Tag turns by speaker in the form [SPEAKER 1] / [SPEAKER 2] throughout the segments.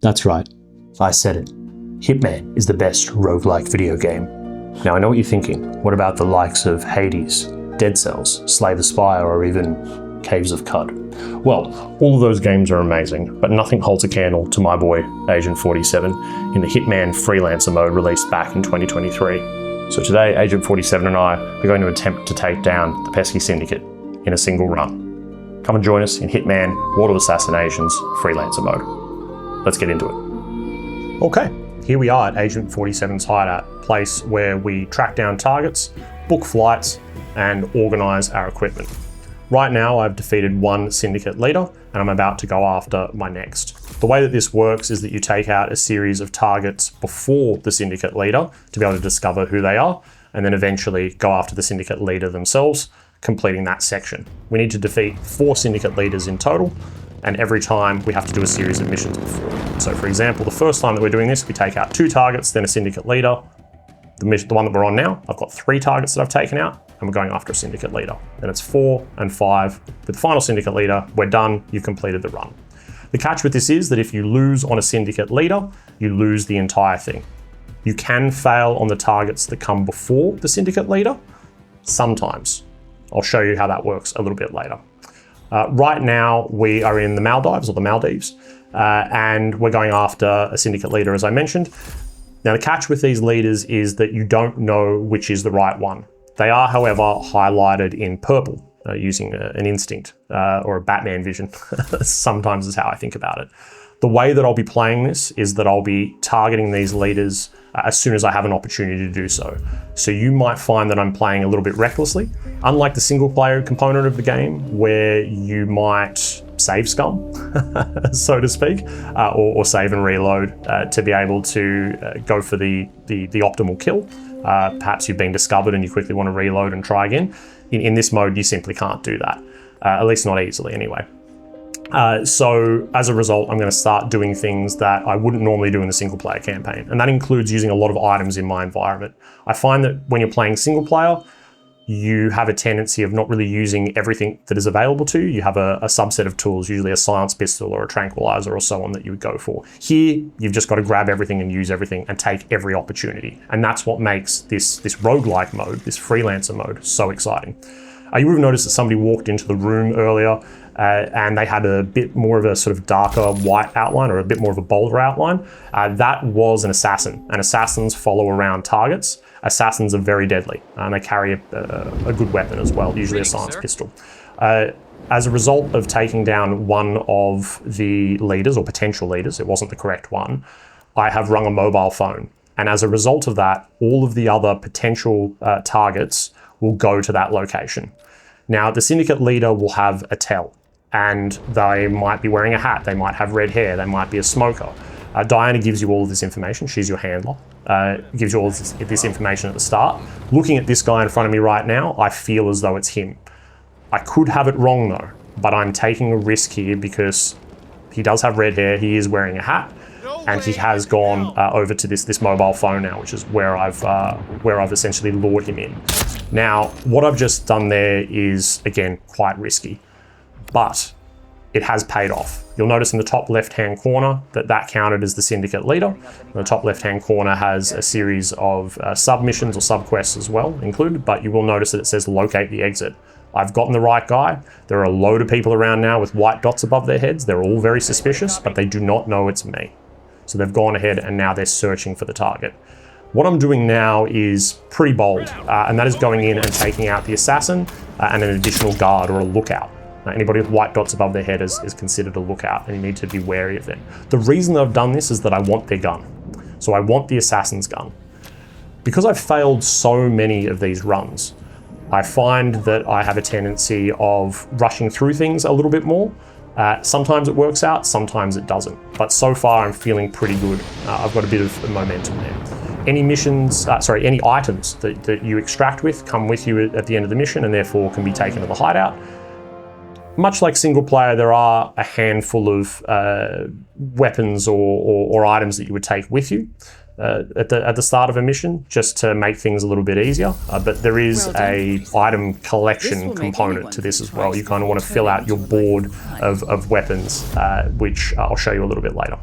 [SPEAKER 1] That's right. I said it. Hitman is the best roguelike video game. Now I know what you're thinking. What about the likes of Hades, Dead Cells, Slay the Spire, or even Caves of Cud? Well, all of those games are amazing, but nothing holds a candle to my boy, Agent 47, in the Hitman Freelancer mode released back in 2023. So today, Agent 47 and I are going to attempt to take down the pesky Syndicate in a single run. Come and join us in Hitman World of Assassinations Freelancer mode. Let's get into it. Okay, here we are at Agent 47's hideout, place where we track down targets, book flights, and organise our equipment. Right now, I've defeated one Syndicate leader, and I'm about to go after my next. The way that this works is that you take out a series of targets before the Syndicate leader to be able to discover who they are, and then eventually go after the Syndicate leader themselves, completing that section. We need to defeat 4 Syndicate leaders in total, and every time we have to do a series of missions before. So for example, the first time that we're doing this, we take out 2 targets, then a Syndicate leader. The one that we're on now, I've got 3 targets that I've taken out, and we're going after a Syndicate leader. Then it's 4 and 5. With the final Syndicate leader, we're done, you've completed the run. The catch with this is that if you lose on a Syndicate leader, you lose the entire thing. You can fail on the targets that come before the Syndicate leader, sometimes. I'll show you how that works a little bit later. Right now, we are in the Maldives, or the Maldives, and we're going after a Syndicate leader, as I mentioned. Now, the catch with these leaders is that you don't know which is the right one. They are, however, highlighted in purple, using an instinct or a Batman vision, sometimes is how I think about it. The way that I'll be playing this is that I'll be targeting these leaders as soon as I have an opportunity to do so. So you might find that I'm playing a little bit recklessly, unlike the single player component of the game where you might save scum, so to speak, or save and reload to be able to go for the optimal kill. Perhaps you've been discovered and you quickly want to reload and try again. In this mode, you simply can't do that, at least not easily anyway. So as a result, I'm going to start doing things that I wouldn't normally do in the single player campaign. And that includes using a lot of items in my environment. I find that when you're playing single player, you have a tendency of not really using everything that is available to you. You have a subset of tools, usually a silence pistol or a tranquilizer or so on that you would go for. Here, you've just got to grab everything and use everything and take every opportunity. And that's what makes this roguelike mode, this freelancer mode, so exciting. You would have noticed that somebody walked into the room earlier and they had a bit more of a sort of darker white outline or a bit more of a bolder outline. That was an assassin, and assassins follow around targets. Assassins are very deadly, and they carry a good weapon as well, usually a silence pistol. As a result of taking down one of the leaders, or potential leaders, it wasn't the correct one, I have rung a mobile phone. And as a result of that, all of the other potential targets will go to that location. Now, the Syndicate leader will have a tell, and they might be wearing a hat, they might have red hair, they might be a smoker. Diana gives you all of this information, she's your handler. Gives you all this information at the start. Looking at this guy in front of me right now, I feel as though it's him. I could have it wrong though, but I'm taking a risk here because he does have red hair, he is wearing a hat, and he has gone over to this mobile phone now, which is where I've essentially lured him in. Now, what I've just done there is, again, quite risky, but it has paid off. You'll notice in the top left-hand corner that counted as the Syndicate leader. The top left-hand corner has a series of sub-missions or sub-quests as well included, but you will notice that it says locate the exit. I've gotten the right guy. There are a load of people around now with white dots above their heads. They're all very suspicious, but they do not know it's me. So they've gone ahead and now they're searching for the target. What I'm doing now is pretty bold, and that is going in and taking out the assassin and an additional guard or a lookout. Anybody with white dots above their head is considered a lookout, and you need to be wary of them. The reason that I've done this is that I want their gun. So I want the assassin's gun. Because I've failed so many of these runs, I find that I have a tendency of rushing through things a little bit more. Sometimes it works out, sometimes it doesn't. But so far I'm feeling pretty good. I've got a bit of momentum there. Any missions, any items that you extract with come with you at the end of the mission and therefore can be taken to the hideout. Much like single player, there are a handful of weapons or items that you would take with you at the start of a mission, just to make things a little bit easier. But there is a item collection component to this as well. You kind of want to fill out your board of weapons, which I'll show you a little bit later.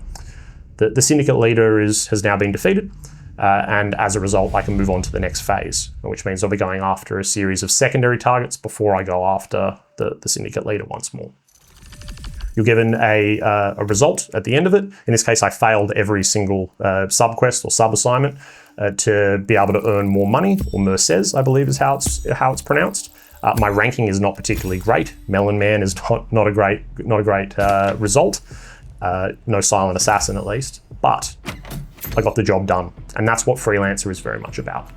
[SPEAKER 1] The Syndicate Leader has now been defeated, and as a result, I can move on to the next phase, which means I'll be going after a series of secondary targets before I go after the Syndicate Leader once more. You're given a result at the end of it. In this case, I failed every single sub-quest or sub-assignment to be able to earn more money, or merces, I believe is how it's pronounced. My ranking is not particularly great. Melon Man is not a great result. No Silent Assassin, at least. But I got the job done, and that's what Freelancer is very much about.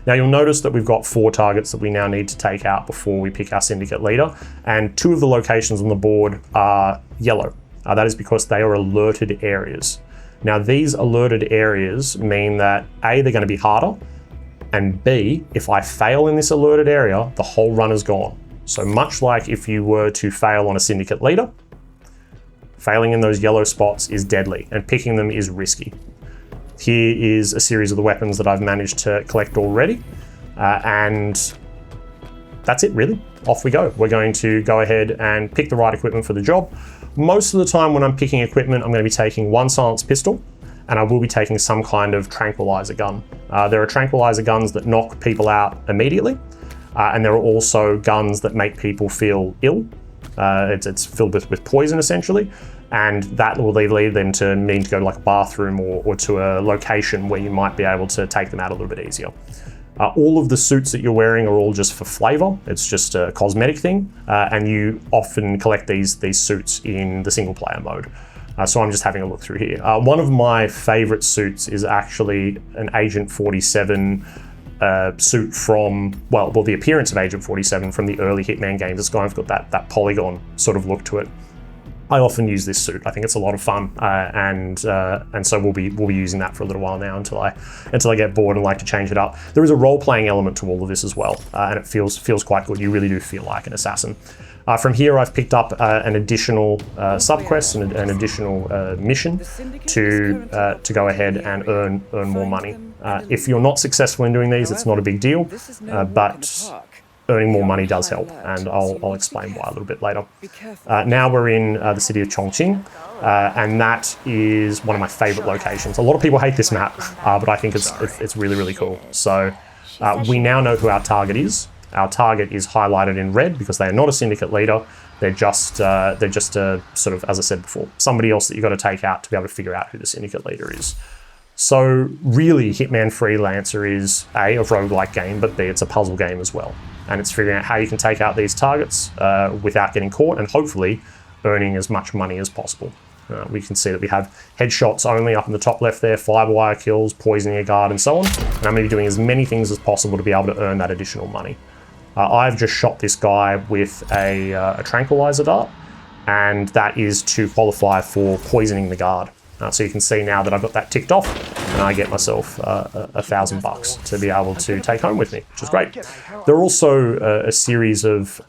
[SPEAKER 1] Now you'll notice that we've got 4 targets that we now need to take out before we pick our Syndicate Leader, and 2 of the locations on the board are yellow. That is because they are alerted areas. Now these alerted areas mean that A, they're going to be harder, and B, if I fail in this alerted area, the whole run is gone. So much like if you were to fail on a Syndicate Leader, failing in those yellow spots is deadly, and picking them is risky. Here is a series of the weapons that I've managed to collect already, and that's it really. Off we go. We're going to go ahead and pick the right equipment for the job. Most of the time when I'm picking equipment, I'm going to be taking 1 silenced pistol, and I will be taking some kind of tranquilizer gun. There are tranquilizer guns that knock people out immediately, and there are also guns that make people feel ill. It's filled with poison essentially, and that will lead them to need to go to like a bathroom or to a location where you might be able to take them out a little bit easier. All of the suits that you're wearing are all just for flavor. It's just a cosmetic thing, and you often collect these suits in the single player mode. So I'm just having a look through here. One of my favorite suits is actually an Agent 47 suit from, well, the appearance of Agent 47 from the early Hitman games. It's kind of got that polygon sort of look to it. I often use this suit. I think it's a lot of fun, and so we'll be using that for a little while now until I get bored and like to change it up. There is a role-playing element to all of this as well, and it feels quite good. You really do feel like an assassin. From here, I've picked up an additional sub-quest and an additional mission to go ahead and earn more money. If you're not successful in doing these, it's not a big deal, but earning more money does help, and I'll explain why a little bit later. Now we're in the city of Chongqing, and that is one of my favorite locations. A lot of people hate this map, but I think it's really, really cool. So we now know who our target is. Our target is highlighted in red because they are not a Syndicate Leader. They're just a sort of, as I said before, somebody else that you've got to take out to be able to figure out who the Syndicate Leader is. So really, Hitman Freelancer is A, a roguelike game, but B, it's a puzzle game as well. And it's figuring out how you can take out these targets without getting caught, and hopefully earning as much money as possible. We can see that we have headshots only up in the top left there, fiberwire kills, poisoning a guard, and so on. And I'm going to be doing as many things as possible to be able to earn that additional money. I've just shot this guy with a tranquilizer dart, and that is to qualify for poisoning the guard. So you can see now that I've got that ticked off, and I get myself $1,000 to be able to take home with me, which is great. There are also a series of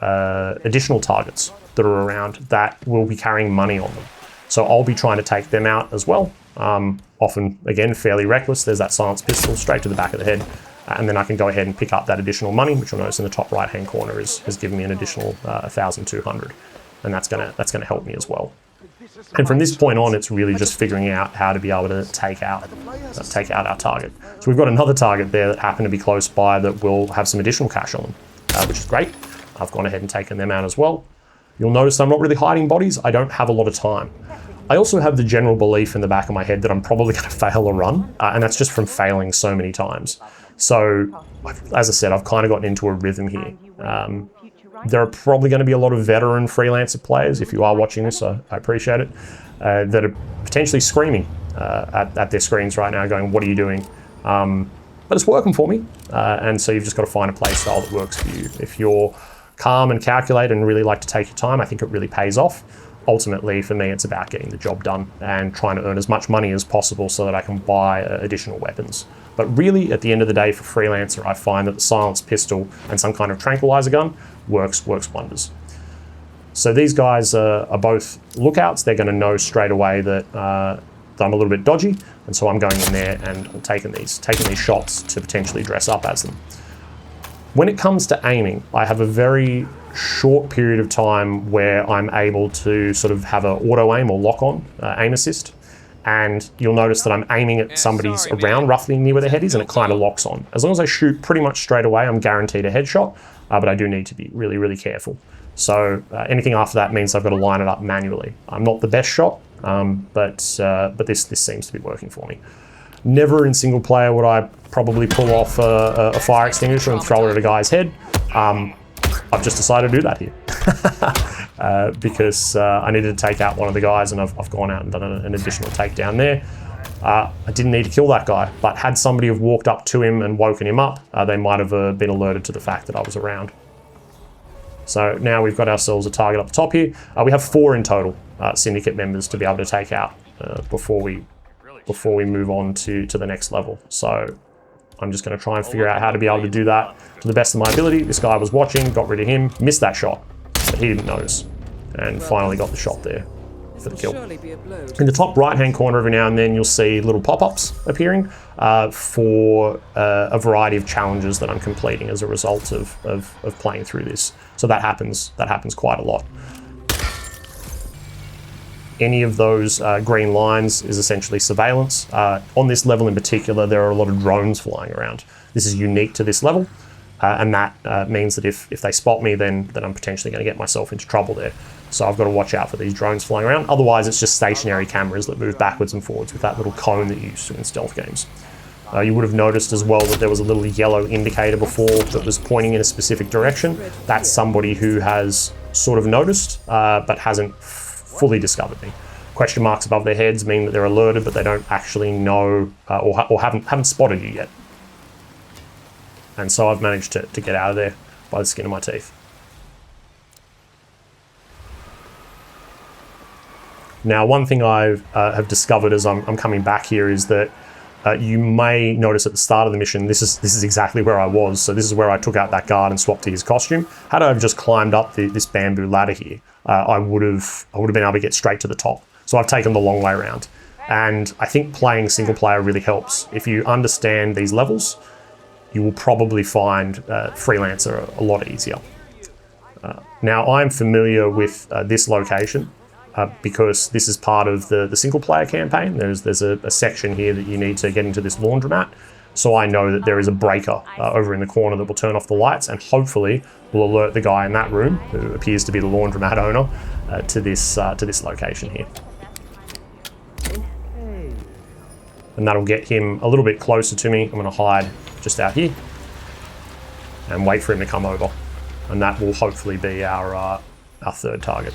[SPEAKER 1] additional targets that are around that will be carrying money on them. So I'll be trying to take them out as well. Often, again, fairly reckless. There's that silenced pistol straight to the back of the head. And then I can go ahead and pick up that additional money, which you'll notice in the top right-hand corner has given me an additional 1,200, and that's gonna help me as well. And from this point on, it's really just figuring out how to be able to take out our target. So we've got another target there that happened to be close by that will have some additional cash on them, which is great. I've gone ahead and taken them out as well. You'll notice I'm not really hiding bodies. I don't have a lot of time. I also have the general belief in the back of my head that I'm probably going to fail a run, and that's just from failing so many times. So, as I said, I've kind of gotten into a rhythm here. There are probably going to be a lot of veteran Freelancer players, if you are watching this, I appreciate it, that are potentially screaming at their screens right now going, what are you doing? But it's working for me, and so you've just got to find a play style that works for you. If you're calm and calculated and really like to take your time, I think it really pays off. Ultimately, for me, it's about getting the job done and trying to earn as much money as possible so that I can buy additional weapons. But really, at the end of the day, for Freelancer, I find that the silenced pistol and some kind of tranquilizer gun works wonders. So these guys are both lookouts. They're going to know straight away that I'm a little bit dodgy, and so I'm going in there and I'm taking these shots to potentially dress up as them. When it comes to aiming, I have a very short period of time where I'm able to sort of have an auto aim or lock on aim assist. and you'll notice that I'm aiming at somebody's around roughly near where their head is, and it kind of locks on. As long as I shoot pretty much straight away, I'm guaranteed a headshot, but I do need to be really, really careful. So anything after that means I've got to line it up manually. I'm not the best shot, but this seems to be working for me. Never in single player would I probably pull off a fire extinguisher and throw it at a guy's head. I've just decided to do that here because I needed to take out one of the guys, and I've gone out and done an additional takedown there. I didn't need to kill that guy, but had somebody have walked up to him and woken him up, they might have been alerted to the fact that I was around. So now we've got ourselves a target up the top here. We have 4 in total Syndicate members to be able to take out before we move on to the next level. So I'm just going to try and figure out how to be able to do that to the best of my ability. This guy was watching, got rid of him, missed that shot, but he didn't notice, and finally got the shot there for the kill. In the top right-hand corner, every now and then you'll see little pop-ups appearing for a variety of challenges that I'm completing as a result of playing through this. So that happens quite a lot. Any of those green lines is essentially surveillance. On this level in particular, there are a lot of drones flying around. This is unique to this level, and that means that if they spot me, then I'm potentially going to get myself into trouble there. So I've got to watch out for these drones flying around. Otherwise, it's just stationary cameras that move backwards and forwards with that little cone that you used to in stealth games. You would have noticed as well that there was a little yellow indicator before that was pointing in a specific direction. That's somebody who has sort of noticed, but hasn't fully discovered me. Question marks above their heads mean that they're alerted, but they don't actually know or haven't spotted you yet. And so I've managed to get out of there by the skin of my teeth. Now, one thing I have discovered as I'm coming back here is that you may notice at the start of the mission, this is exactly where I was. So this is where I took out that guard and swapped to his costume. Had I have just climbed up this bamboo ladder here, I would have been able to get straight to the top. So I've taken the long way around. And I think playing single player really helps. If you understand these levels, you will probably find Freelancer a lot easier. Now, I'm familiar with this location because this is part of the single player campaign. There's a section here that you need to get into this laundromat. So I know that there is a breaker over in the corner that will turn off the lights and hopefully will alert the guy in that room, who appears to be the laundromat owner, to this location here. And that'll get him a little bit closer to me. I'm going to hide just out here and wait for him to come over. And that will hopefully be our third target.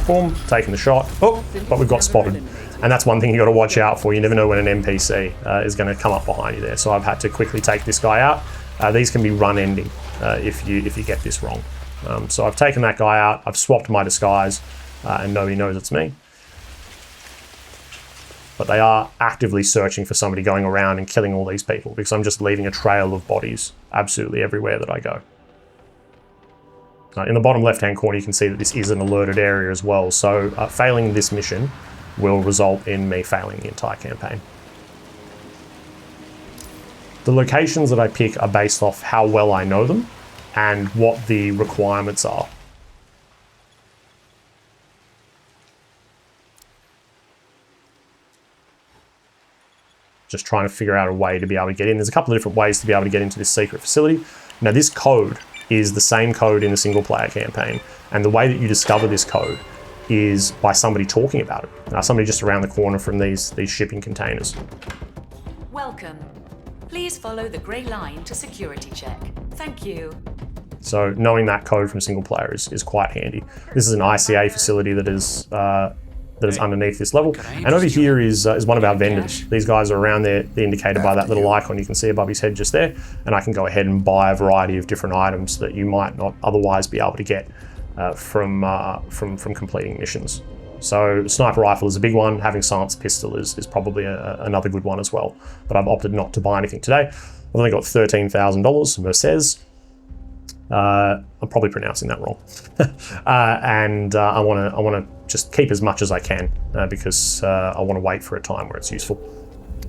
[SPEAKER 1] Boom, taking the shot. Oh, but we've got spotted. And that's one thing you got to watch out for. You never know when an NPC is going to come up behind you there. So I've had to quickly take this guy out. These can be run ending if you get this wrong. So I've taken that guy out. I've swapped my disguise and nobody knows it's me. But they are actively searching for somebody going around and killing all these people because I'm just leaving a trail of bodies absolutely everywhere that I go. In the bottom left-hand corner, you can see that this is an alerted area as well. So failing this mission will result in me failing the entire campaign. The locations that I pick are based off how well I know them and what the requirements are. Just trying to figure out a way to be able to get in. There's a couple of different ways to be able to get into this secret facility. Now, this code is the same code in the single player campaign. And the way that you discover this code is by somebody talking about it. Somebody just around the corner from these shipping containers.
[SPEAKER 2] Welcome. Please follow the grey line to security check. Thank you.
[SPEAKER 1] So knowing that code from single player is quite handy. This is an ICA facility that is underneath this level. And over here is one of our vendors. These guys are around there, they're indicated by that little icon you can see above his head just there. And I can go ahead and buy a variety of different items that you might not otherwise be able to get from completing missions. So sniper rifle is a big one. Having silenced pistol is probably another good one as well. But I've opted not to buy anything today. I've only got $13,000 Mercedes. I'm probably pronouncing that wrong. And I want to just keep as much as I can because I want to wait for a time where it's useful.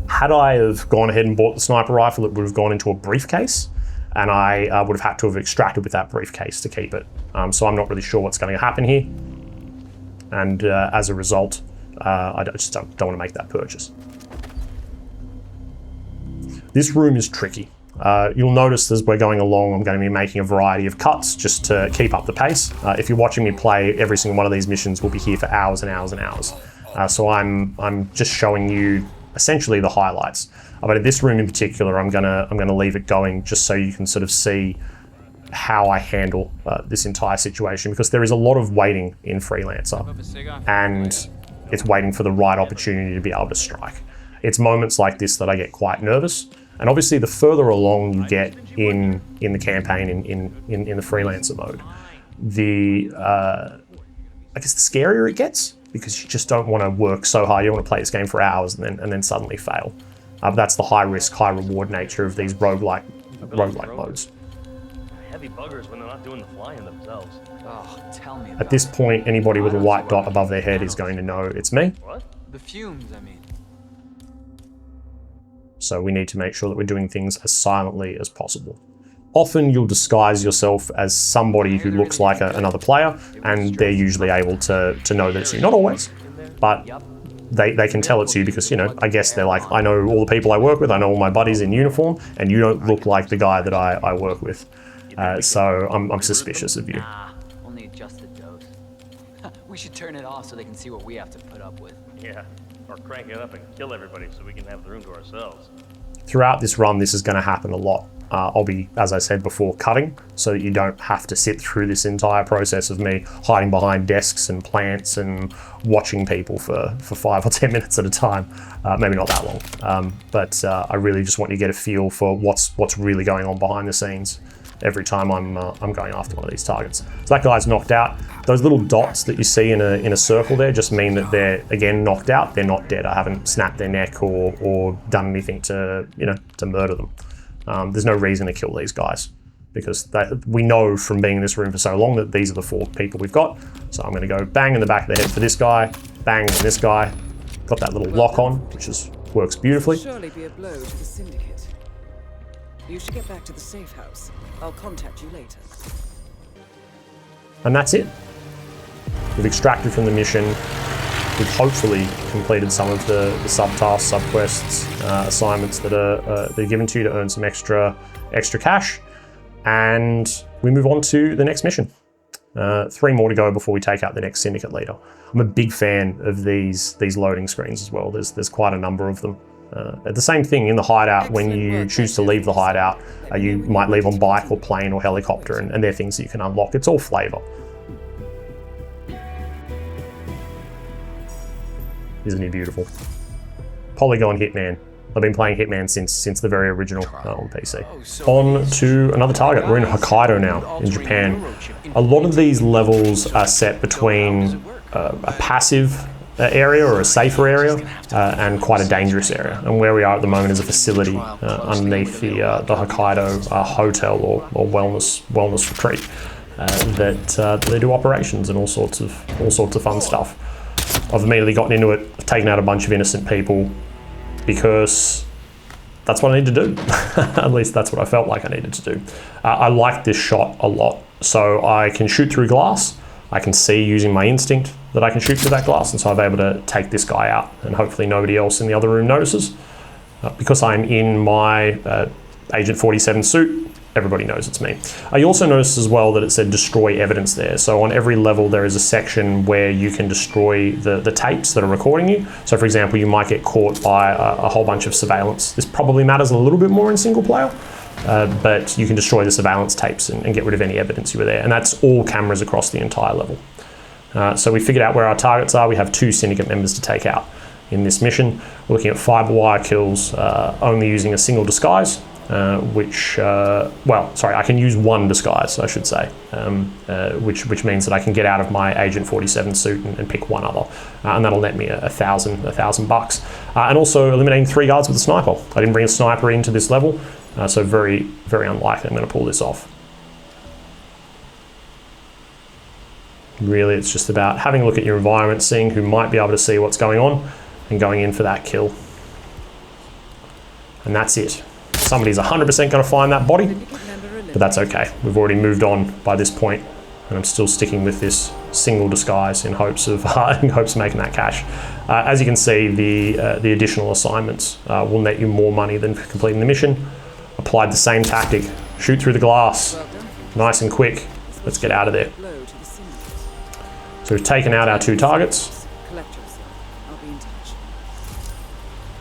[SPEAKER 1] Had I have gone ahead and bought the sniper rifle, it would have gone into a briefcase, and I would have had to have extracted with that briefcase to keep it. So I'm not really sure what's going to happen here. And as a result, I just don't want to make that purchase. This room is tricky. You'll notice as we're going along, I'm going to be making a variety of cuts just to keep up the pace. If you're watching me play, every single one of these missions will be here for hours and hours and hours. So I'm just showing you essentially the highlights. But in this room in particular, I'm gonna leave it going just so you can sort of see how I handle this entire situation, because there is a lot of waiting in Freelancer, and it's waiting for the right opportunity to be able to strike. It's moments like this that I get quite nervous, and obviously the further along you get in the campaign in the Freelancer mode, I guess the scarier it gets, because you just don't want to work so hard. You don't want to play this game for hours and then suddenly fail. But that's the high risk, high reward nature of these roguelike modes.
[SPEAKER 3] Heavy buggers when they're not doing the flying themselves.
[SPEAKER 4] Oh, tell me.
[SPEAKER 1] At this point, anybody with a white dot above their head is going to know it's me.
[SPEAKER 3] What?
[SPEAKER 4] The fumes, I mean.
[SPEAKER 1] So we need to make sure that we're doing things as silently as possible. Often you'll disguise yourself as somebody who looks like another player, and they're usually able to know that it's you. Not always, but they can tell it's you because, you know, I guess they're like, I know all the people I work with, I know all my buddies in uniform, and you don't look like the guy that I work with. So I'm suspicious of you.
[SPEAKER 4] Only just a dose. We should turn it off so they can see what we have to put up with.
[SPEAKER 3] Yeah, or crank it up and kill everybody so we can have the room to ourselves.
[SPEAKER 1] Throughout this run, this is going to happen a lot. I'll be, as I said before, cutting so that you don't have to sit through this entire process of me hiding behind desks and plants and watching people for 5 or 10 minutes at a time. Maybe not that long, but I really just want you to get a feel for what's really going on behind the scenes every time I'm going after one of these targets. So that guy's knocked out. Those little dots that you see in a circle there just mean that they're, again, knocked out. They're not dead. I haven't snapped their neck or done anything to murder them. There's no reason to kill these guys, because we know from being in this room for so long that these are the 4 people we've got. So I'm going to go bang in the back of the head for this guy, bang on this guy. Got that little lock on, which works beautifully.
[SPEAKER 5] Surely be a blow to the Syndicate. You should get back to the safe house. I'll contact you later.
[SPEAKER 1] And that's it. We've extracted from the mission. We've hopefully completed some of the subtasks, subquests, assignments that are given to you to earn some extra cash, and we move on to the next mission. 3 more to go before we take out the next Syndicate leader. I'm a big fan of these loading screens as well. There's quite a number of them. The same thing in the hideout. When you choose to leave the hideout, you might leave on bike or plane or helicopter, and they're things that you can unlock. It's all flavour. Isn't he beautiful? Polygon Hitman. I've been playing Hitman since the very original on PC. On to another target. We're in Hokkaido now, in Japan. A lot of these levels are set between a passive area or a safer area and quite a dangerous area. And where we are at the moment is a facility underneath the Hokkaido hotel or wellness retreat that they do operations and all sorts of fun stuff. I've immediately gotten into it, taken out a bunch of innocent people because that's what I need to do. At least that's what I felt like I needed to do. I like this shot a lot. So I can shoot through glass. I can see using my instinct that I can shoot through that glass, and so I'm able to take this guy out, and hopefully nobody else in the other room notices. Because I'm in my Agent 47 suit, everybody knows it's me. I also noticed as well that it said destroy evidence there. So on every level there is a section where you can destroy the tapes that are recording you. So for example, you might get caught by a whole bunch of surveillance. This probably matters a little bit more in single player, but you can destroy the surveillance tapes and get rid of any evidence you were there. And that's all cameras across the entire level. So we figured out where our targets are. We have 2 Syndicate members to take out in this mission. We're looking at fiber wire kills, only using a single disguise. I can use 1 disguise, I should say, which means that I can get out of my Agent 47 suit and pick one other, and that'll net me $1,000 and also eliminating 3 guards with a sniper. I didn't bring a sniper into this level, so very, very unlikely I'm going to pull this off. Really, it's just about having a look at your environment, seeing who might be able to see what's going on, and going in for that kill. And that's it. Somebody's 100% going to find that body, but that's okay. We've already moved on by this point and I'm still sticking with this single disguise in hopes of making that cash. As you can see, the additional assignments will net you more money than completing the mission. Applied the same tactic. Shoot through the glass. Nice and quick. Let's get out of there. So we've taken out our 2 targets.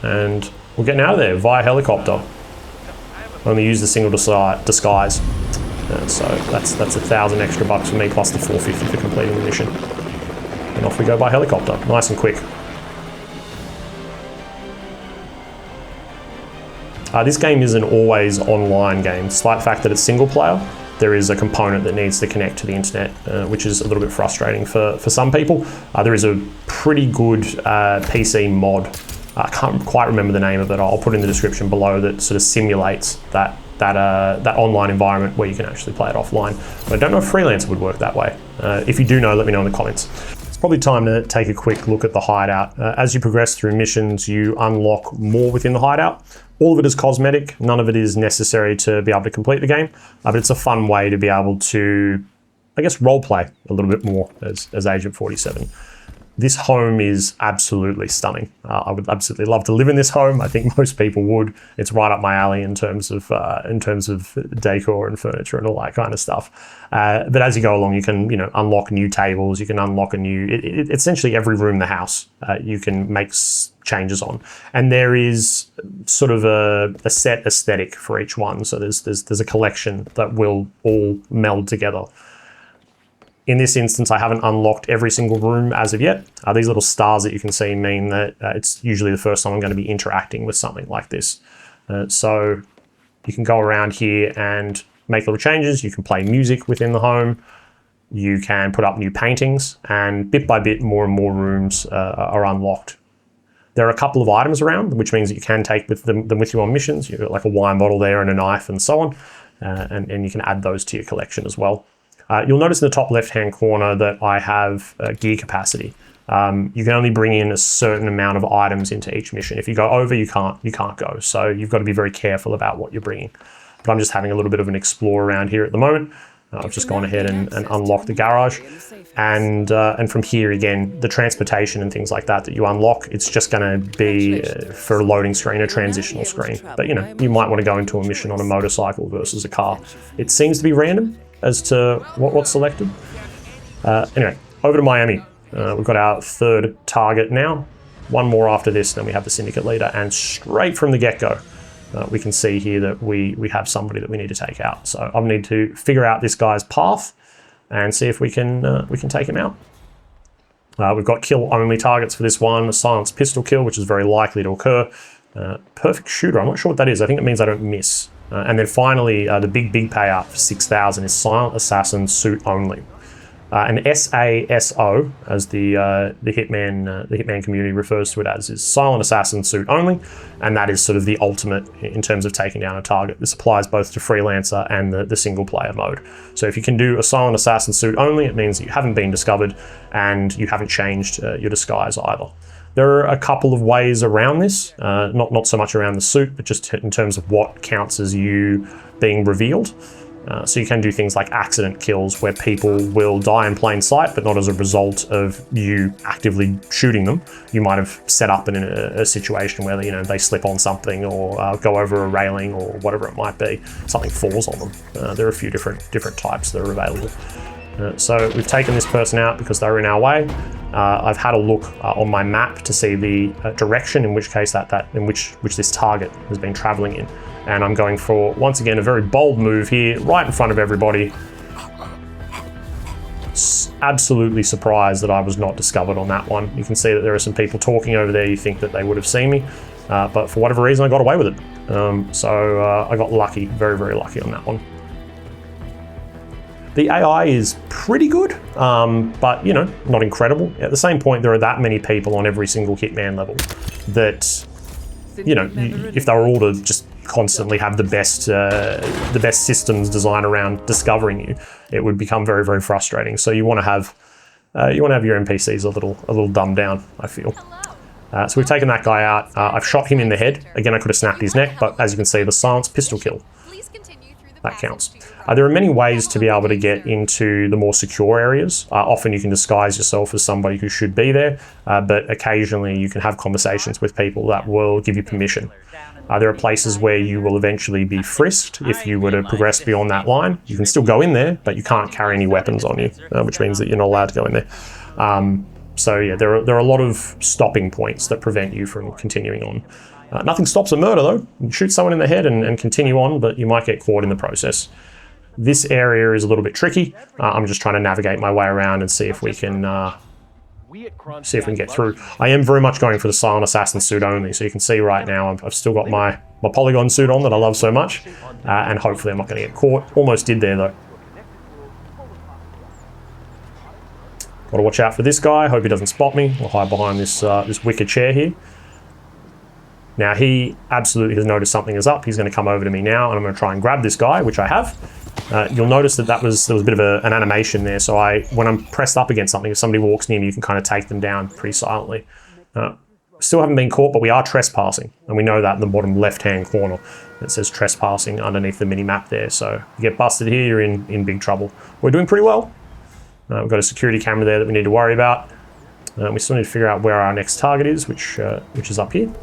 [SPEAKER 1] And we're getting out of there via helicopter. Only use the single disguise. So that's 1,000 extra bucks for me, plus the 450 for completing the mission. And off we go by helicopter. Nice and quick. This game is an always online game. Despite the fact that it's single player, there is a component that needs to connect to the internet, which is a little bit frustrating for some people. There is a pretty good PC mod. I can't quite remember the name of it. I'll put it in the description below, that sort of simulates that online environment where you can actually play it offline. But I don't know if Freelancer would work that way. If you do know, let me know in the comments. It's probably time to take a quick look at the hideout. As you progress through missions, you unlock more within the hideout. All of it is cosmetic. None of it is necessary to be able to complete the game, but it's a fun way to be able to, I guess, roleplay a little bit more as Agent 47. This home is absolutely stunning. I would absolutely love to live in this home. I think most people would. It's right up my alley in terms of decor and furniture and all that kind of stuff. But as you go along, you can unlock new tables. You can unlock essentially every room in the house. You can make changes on, and there is sort of a set aesthetic for each one. So there's a collection that will all meld together. In this instance, I haven't unlocked every single room as of yet. These little stars that you can see mean that it's usually the first time I'm going to be interacting with something like this. So you can go around here and make little changes. You can play music within the home. You can put up new paintings, and bit by bit, more and more rooms are unlocked. There are a couple of items around, which means that you can take them with you on missions. You've got like a wine bottle there and a knife and so on, and you can add those to your collection as well. You'll notice in the top left-hand corner that I have gear capacity. You can only bring in a certain amount of items into each mission. If you go over, you can't go. So you've got to be very careful about what you're bringing. But I'm just having a little bit of an explore around here at the moment. I've just gone ahead and unlocked the garage. And from here, again, the transportation and things like that you unlock, it's just going to be for a loading screen, a transitional screen. But you might want to go into a mission on a motorcycle versus a car. It seems to be random as to what's selected. Anyway, over to Miami. We've got our 3rd target now. One more after this, then we have the Syndicate Leader, and straight from the get-go, we can see here that we have somebody that we need to take out. So I need to figure out this guy's path and see if we can take him out. We've got kill-only targets for this one, a silenced pistol kill, which is very likely to occur. Perfect shooter, I'm not sure what that is. I think it means I don't miss. And then finally, the big payout for 6,000 is Silent Assassin Suit Only. An SASO, as the Hitman community refers to it as, is Silent Assassin Suit Only, and that is sort of the ultimate in terms of taking down a target. This applies both to Freelancer and the single player mode. So if you can do a Silent Assassin Suit Only, it means that you haven't been discovered and you haven't changed your disguise either. There are a couple of ways around this, not so much around the suit, but just in terms of what counts as you being revealed. So you can do things like accident kills where people will die in plain sight, but not as a result of you actively shooting them. You might have set up in a situation where they slip on something or go over a railing or whatever it might be. Something falls on them. There are a few different types that are available. So we've taken this person out because they're in our way. I've had a look on my map to see the direction in which case which this target has been traveling in. And I'm going for, once again, a very bold move here, right in front of everybody. Absolutely surprised that I was not discovered on that one. You can see that there are some people talking over there. You think that they would have seen me, but for whatever reason, I got away with it. So I got lucky, very, very lucky on that one. The AI is pretty good, but not incredible. At the same point, there are that many people on every single Hitman level that, if they were all to just constantly have the best systems designed around discovering you, it would become very, very frustrating. So you want to have your NPCs a little dumbed down, I feel. So we've taken that guy out. I've shot him in the head. Again, I could have snapped his neck, but as you can see, the silenced pistol kill. that counts. There are many ways to be able to get into the more secure areas. Often you can disguise yourself as somebody who should be there, but occasionally you can have conversations with people that will give you permission. There are places where you will eventually be frisked if you were to progress beyond that line. You can still go in there, but you can't carry any weapons on you, which means that you're not allowed to go in there. So yeah, there are a lot of stopping points that prevent you from continuing on. Nothing stops a murder though. You can shoot someone in the head and continue on, but you might get caught in the process. This area is a little bit tricky. I'm just trying to navigate my way around and see if we can get through. I am very much going for the silent assassin suit only, so you can see right now I've still got my polygon suit on that I love so much, and hopefully I'm not going to get caught. Almost did there though. Got to watch out for this guy. Hope he doesn't spot me. I'll hide behind this wicker chair here. Now he absolutely has noticed something is up. He's going to come over to me now, and I'm going to try and grab this guy, which I have. You'll notice that there was a bit of an animation there. So when I'm pressed up against something, if somebody walks near me, you can kind of take them down pretty silently. Still haven't been caught, but we are trespassing, and we know that in the bottom left-hand corner. It says trespassing underneath the mini-map there. So if you get busted here, you're in big trouble. We're doing pretty well. We've got a security camera there that we need to worry about. We still need to figure out where our next target is, which is up here.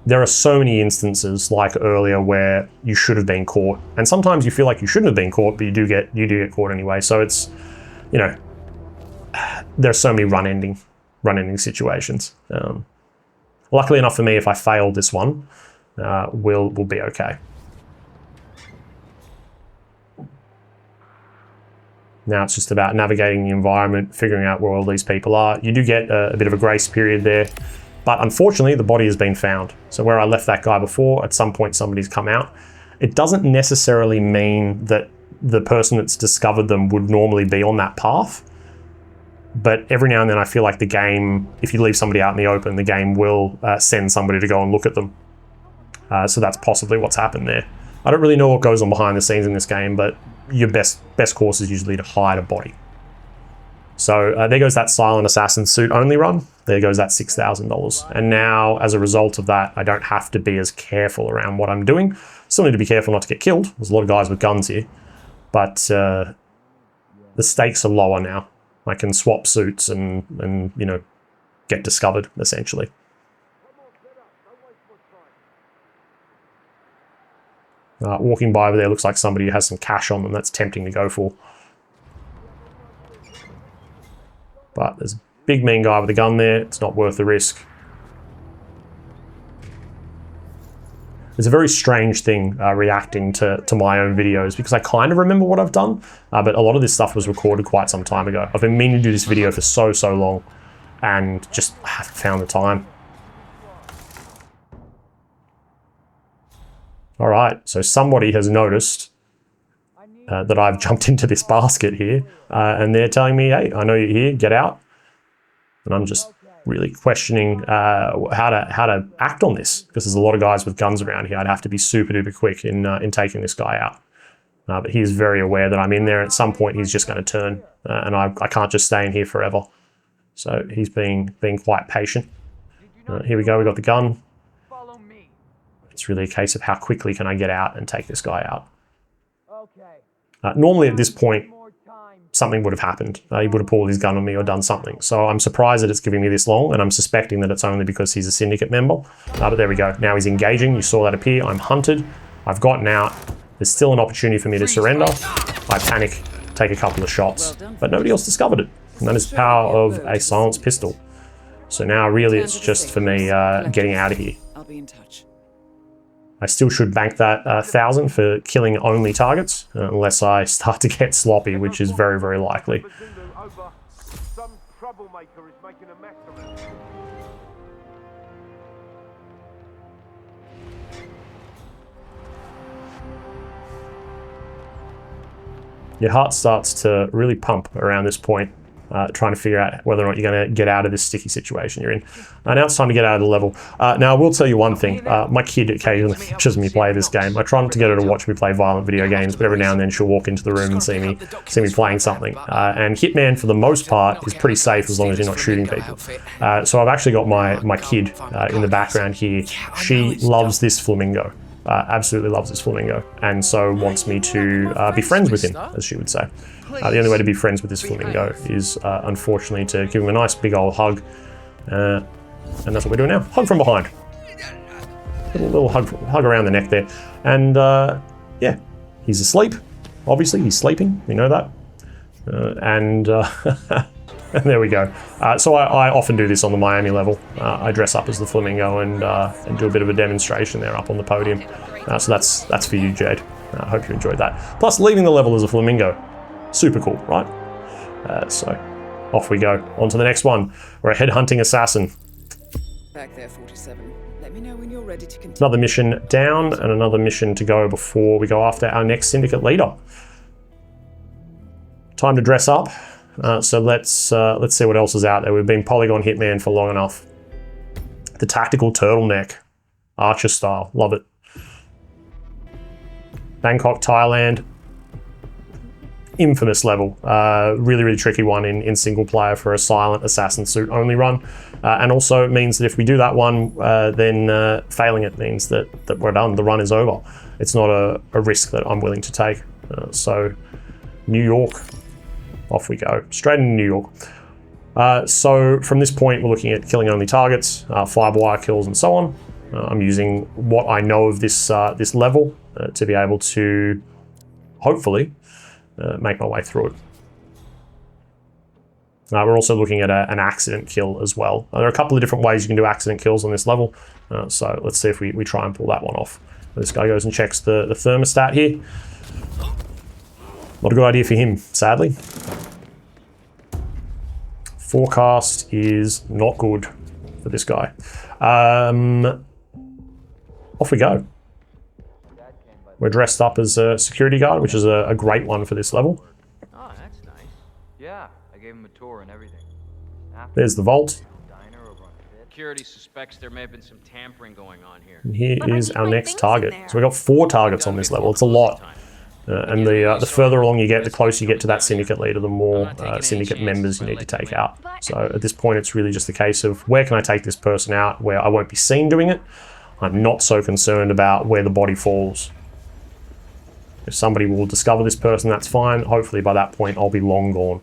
[SPEAKER 1] There are so many instances like earlier where you should have been caught, and sometimes you feel like you shouldn't have been caught, but you do get caught anyway. So it's, you know, there's so many run ending situations. Luckily enough for me, if I failed this one, we'll be okay. Now it's just about navigating the environment, figuring out where all these people are. You do get a bit of a grace period there. But unfortunately, the body has been found. So where I left that guy before, at some point somebody's come out. It doesn't necessarily mean that the person that's discovered them would normally be on that path. But every now and then I feel like the game, if you leave somebody out in the open, the game will send somebody to go and look at them. So that's possibly what's happened there. I don't really know what goes on behind the scenes in this game, but your best course is usually to hide a body. So there goes that silent assassin suit only run. There goes that $6,000. And now, as a result of that, I don't have to be as careful around what I'm doing. Still need to be careful not to get killed. There's a lot of guys with guns here. But the stakes are lower now. I can swap suits and you know, get discovered, essentially. Walking by over there looks like somebody who has some cash on them. That's tempting to go for. But there's a big mean guy with a gun there. It's not worth the risk. It's a very strange thing reacting to my own videos, because I kind of remember what I've done, but a lot of this stuff was recorded quite some time ago. I've been meaning to do this video for so long, and just haven't found the time. All right, so somebody has noticed that I've jumped into this basket here, and they're telling me, hey, I know you're here, get out. And I'm just really questioning how to act on this, because there's a lot of guys with guns around here. I'd have to be super duper quick in taking this guy out. But he's very aware that I'm in there. At some point, he's just going to turn, and I can't just stay in here forever. So he's being quite patient. Here we go, we got the gun. It's really a case of how quickly can I get out and take this guy out. Normally at this point, something would have happened. He would have pulled his gun on me or done something. So I'm surprised that it's giving me this long, and I'm suspecting that it's only because he's a Syndicate member. But there we go. Now he's engaging. You saw that appear. I'm hunted. I've gotten out. There's still an opportunity for me to surrender. I panic, take a couple of shots, but nobody else discovered it. And that is the power of a silenced pistol. So now really it's just for me getting out of here.
[SPEAKER 5] I'll be in touch.
[SPEAKER 1] I still should bank that 1,000 for killing only targets, unless I start to get sloppy, which is very, very likely.
[SPEAKER 6] Some troublemaker is making a mess of it.
[SPEAKER 1] Your heart starts to really pump around this point. trying to figure out whether or not you're going to get out of this sticky situation you're in. Now it's time to get out of the level. Now I will tell you one thing, my kid occasionally watches me play this game. I try not to get her to watch me play violent video games, but every now and then she'll walk into the room and see me playing something. And Hitman, for the most part, is pretty safe as long as you're not shooting people. So I've actually got my kid in the background here. She loves this flamingo. Absolutely loves this flamingo, and so wants me to be friends with him, as she would say. The only way to be friends with this flamingo is, unfortunately, to give him a nice big old hug, and that's what we're doing now. Hug from behind. Little hug around the neck there, and yeah, he's asleep. Obviously, he's sleeping. We know that, and there we go. So I often do this on the Miami level. I dress up as the flamingo and do a bit of a demonstration there up on the podium. So that's for you, Jade. I hope you enjoyed that. Plus, leaving the level as a flamingo, super cool, right? So off we go. On to the next one. We're a headhunting assassin.
[SPEAKER 5] Back there, 47. Let me know when you're ready to continue.
[SPEAKER 1] Another mission down and another mission to go before we go after our next Syndicate leader. Time to dress up. So let's see what else is out there. We've been Polygon Hitman for long enough. The tactical turtleneck, Archer style, love it. Bangkok, Thailand, infamous level. Really, really tricky one in single player for a silent assassin suit only run. And also it means that if we do that one, then failing it means that we're done. The run is over. It's not a risk that I'm willing to take. So New York. Off we go, straight into New York. So from this point, we're looking at killing only targets, fiber wire kills, and so on. I'm using what I know of this this level to be able to hopefully make my way through it. We're also looking at an accident kill as well. There are a couple of different ways you can do accident kills on this level. So let's see if we try and pull that one off. This guy goes and checks the thermostat here. Not a good idea for him, sadly. Forecast is not good for this guy. Off we go. We're dressed up as a security guard, which is a great one for this level.
[SPEAKER 4] Oh, that's nice. Yeah, I gave him a tour and everything.
[SPEAKER 1] There's the vault.
[SPEAKER 7] Security suspects there may have been some tampering going on here.
[SPEAKER 1] And here is our next target. So we've got 4 targets on this level. It's a lot. And the further along you get, the closer you get to that Syndicate leader, the more Syndicate members you need to take out. So at this point, it's really just a case of where can I take this person out where I won't be seen doing it. I'm not so concerned about where the body falls. If somebody will discover this person, that's fine. Hopefully by that point, I'll be long gone.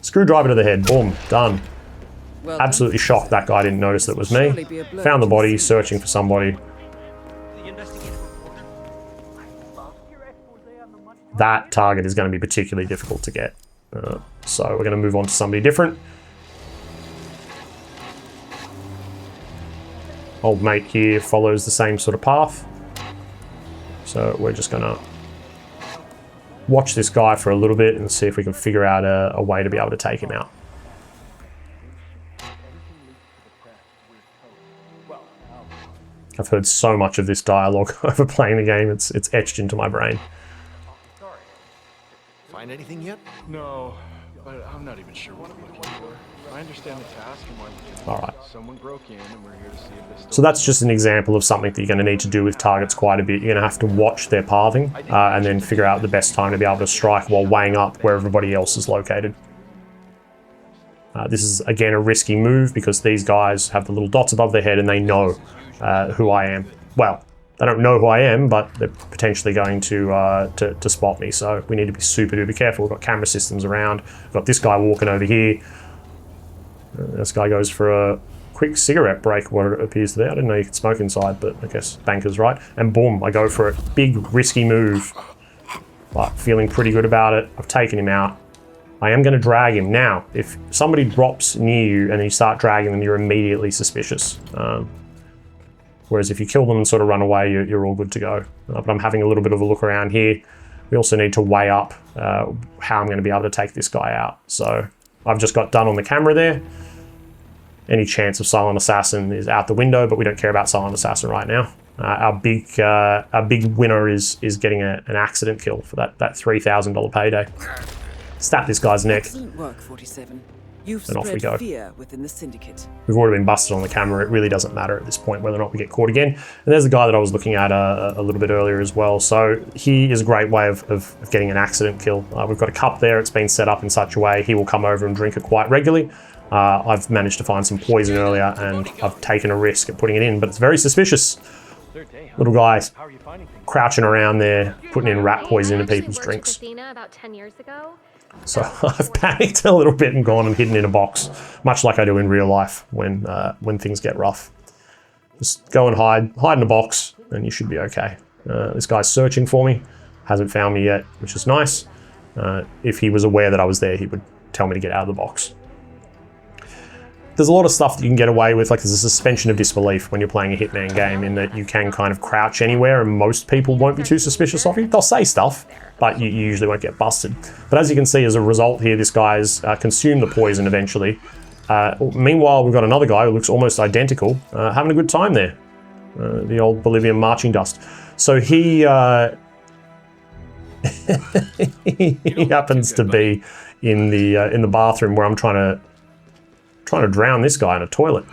[SPEAKER 1] Screwdriver to the head, boom, done.
[SPEAKER 5] Well
[SPEAKER 1] Absolutely shocked that guy didn't notice that it was me. Found the body, searching for somebody. That target is going to be particularly difficult to get. So we're going to move on to somebody different. Old mate here follows the same sort of path. So we're just going to watch this guy for a little bit and see if we can figure out a way to be able to take him out. I've heard so much of this dialogue over playing the game, it's etched into my brain.
[SPEAKER 8] Find anything yet?
[SPEAKER 9] No, but I'm not even sure what I'm looking for. I understand the task and why we did it.
[SPEAKER 1] All right.
[SPEAKER 9] Someone broke in and we're here to see if they still...
[SPEAKER 1] So that's just an example of something that you're going to need to do with targets quite a bit. You're going to have to watch their pathing and then figure out the best time to be able to strike while weighing up where everybody else is located. This is, again, a risky move because these guys have the little dots above their head and they know who I am. Well, they don't know who I am, but they're potentially going to spot me. So we need to be super duper careful. We've got camera systems around. We've got this guy walking over here. This guy goes for a quick cigarette break, what it appears to be. I didn't know you could smoke inside, but I guess banker's right. And boom, I go for it. Big, risky move. But feeling pretty good about it. I've taken him out. I am going to drag him. Now, if somebody drops near you and you start dragging them, you're immediately suspicious. Whereas if you kill them and sort of run away, you're all good to go. But I'm having a little bit of a look around here. We also need to weigh up how I'm going to be able to take this guy out. So I've just got done on the camera there. Any chance of Silent Assassin is out the window, but we don't care about Silent Assassin right now. Our big winner is getting an accident kill for that $3,000 payday. snap this guy's neck,
[SPEAKER 5] Excellent work, 47. You've
[SPEAKER 1] and off we
[SPEAKER 5] spread
[SPEAKER 1] go.
[SPEAKER 5] fear within the Syndicate.
[SPEAKER 1] We've already been busted on the camera. It really doesn't matter at this point whether or not we get caught again. And there's the guy that I was looking at a little bit earlier as well. So he is a great way of getting an accident kill. We've got a cup there. It's been set up in such a way he will come over and drink it quite regularly. I've managed to find some poison earlier, and I've taken a risk at putting it in, but it's very suspicious. Little guy crouching around there, putting in rat poison into people's drinks.
[SPEAKER 8] About 10 years ago.
[SPEAKER 1] So I've panicked a little bit and gone and hidden in a box, much like I do in real life when things get rough. Just go and hide in a box, and you should be okay. This guy's searching for me, hasn't found me yet, which is nice. If he was aware that I was there, he would tell me to get out of the box. There's a lot of stuff that you can get away with, like there's a suspension of disbelief when you're playing a Hitman game, in that you can kind of crouch anywhere and most people won't be too suspicious of you. They'll say stuff, but you usually won't get busted. But as you can see, as a result here, this guy's consumed the poison eventually. Meanwhile, we've got another guy who looks almost identical, having a good time there. The old Bolivian marching dust. So he, he happens to be in the bathroom where I'm trying to drown this guy in a toilet.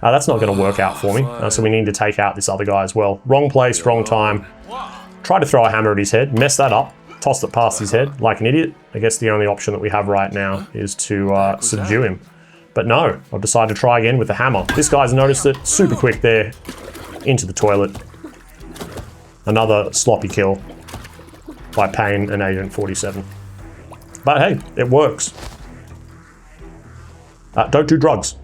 [SPEAKER 1] That's not going to work out for me, so we need to take out this other guy as well. Wrong place, wrong time. Tried to throw a hammer at his head, messed that up, tossed it past his head like an idiot. I guess the only option that we have right now is to subdue him. But no, I've decided to try again with the hammer. This guy's noticed it, super quick there, into the toilet. Another sloppy kill by Payne and Agent 47. But hey, it works. Don't do drugs.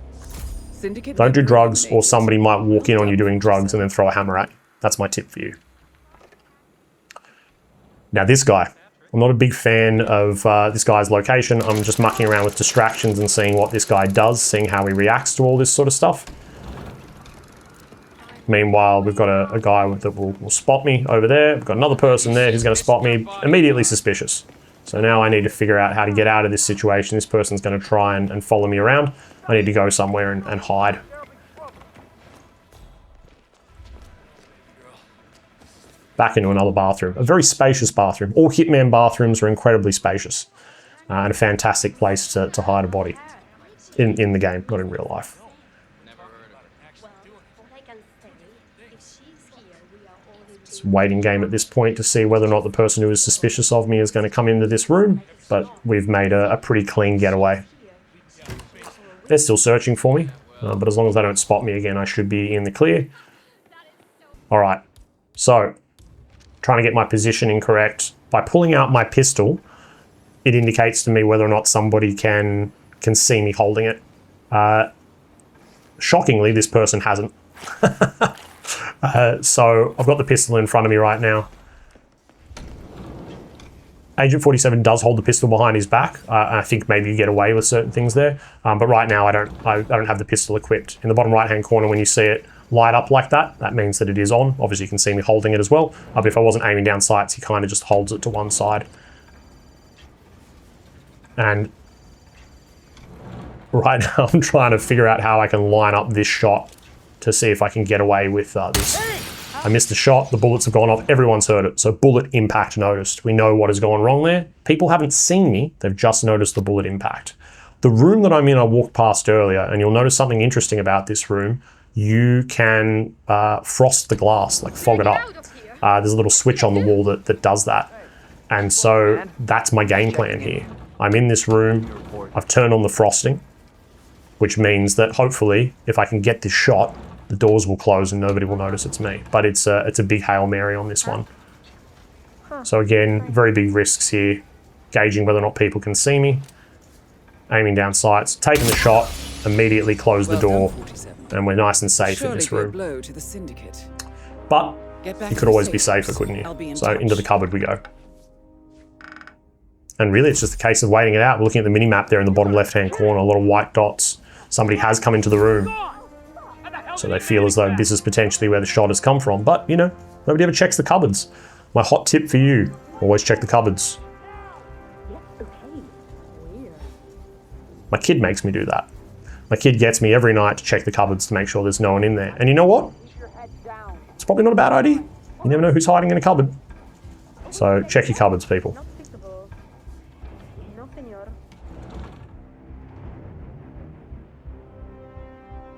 [SPEAKER 5] Syndicate
[SPEAKER 1] Don't do
[SPEAKER 5] member
[SPEAKER 1] drugs, or
[SPEAKER 5] eliminated.
[SPEAKER 1] somebody might walk in on you doing drugs and then throw a hammer at you. That's my tip for you. Now this guy, I'm not a big fan of this guy's location. I'm just mucking around with distractions and seeing what this guy does, seeing how he reacts to all this sort of stuff. Meanwhile, we've got a guy that will spot me over there. We've got another person there who's going to spot me, immediately suspicious. So now I need to figure out how to get out of this situation. This person's going to try and follow me around. I need to go somewhere and hide. Back into another bathroom. A very spacious bathroom. All Hitman bathrooms are incredibly spacious. And a fantastic place to hide a body. In the game, not in real life. It's a waiting game at this point to see whether or not the person who is suspicious of me is going to come into this room, but we've made a pretty clean getaway. They're still searching for me, but as long as they don't spot me again, I should be in the clear. All right, so trying to get my positioning correct. By pulling out my pistol, it indicates to me whether or not somebody can see me holding it. Shockingly, this person hasn't. So I've got the pistol in front of me right now. Agent 47 does hold the pistol behind his back. I think maybe you get away with certain things there, but right now I don't have the pistol equipped. In the bottom right hand corner, when you see it light up like that, that means that it is on. Obviously you can see me holding it as well, but if I wasn't aiming down sights, he kind of just holds it to one side. And right now I'm trying to figure out how I can line up this shot to see if I can get away with this. I missed a shot, the bullets have gone off, everyone's heard it, so bullet impact noticed. We know what has gone wrong there. People haven't seen me, they've just noticed the bullet impact. The room that I'm in, I walked past earlier, and you'll notice something interesting about this room. You can frost the glass, like fog it up. There's a little switch on the wall that does that. And so that's my game plan here. I'm in this room, I've turned on the frosting, which means that hopefully if I can get this shot, the doors will close and nobody will notice it's me. But it's a big Hail Mary on this one. So again, very big risks here. Gauging whether or not people can see me. Aiming down sights, taking the shot, immediately close the door, and we're nice and safe in this room.
[SPEAKER 5] Blow to the Syndicate.
[SPEAKER 1] But
[SPEAKER 5] Get back
[SPEAKER 1] you
[SPEAKER 5] to
[SPEAKER 1] could
[SPEAKER 5] the
[SPEAKER 1] always
[SPEAKER 5] safe
[SPEAKER 1] be safer,
[SPEAKER 5] house.
[SPEAKER 1] couldn't
[SPEAKER 5] I'll be
[SPEAKER 1] you?
[SPEAKER 5] in
[SPEAKER 1] So
[SPEAKER 5] touch.
[SPEAKER 1] into the cupboard we go. And really it's just a case of waiting it out. We're looking at the mini-map there in the bottom left-hand corner, a lot of white dots. Somebody has come into the room. So they feel as though this is potentially where the shot has come from. But, you know, nobody ever checks the cupboards. My hot tip for you, always check the cupboards. My kid makes me do that. My kid gets me every night to check the cupboards to make sure there's no one in there. And you know what? It's probably not a bad idea. You never know who's hiding in a cupboard. So check your cupboards, people.
[SPEAKER 8] No, señor.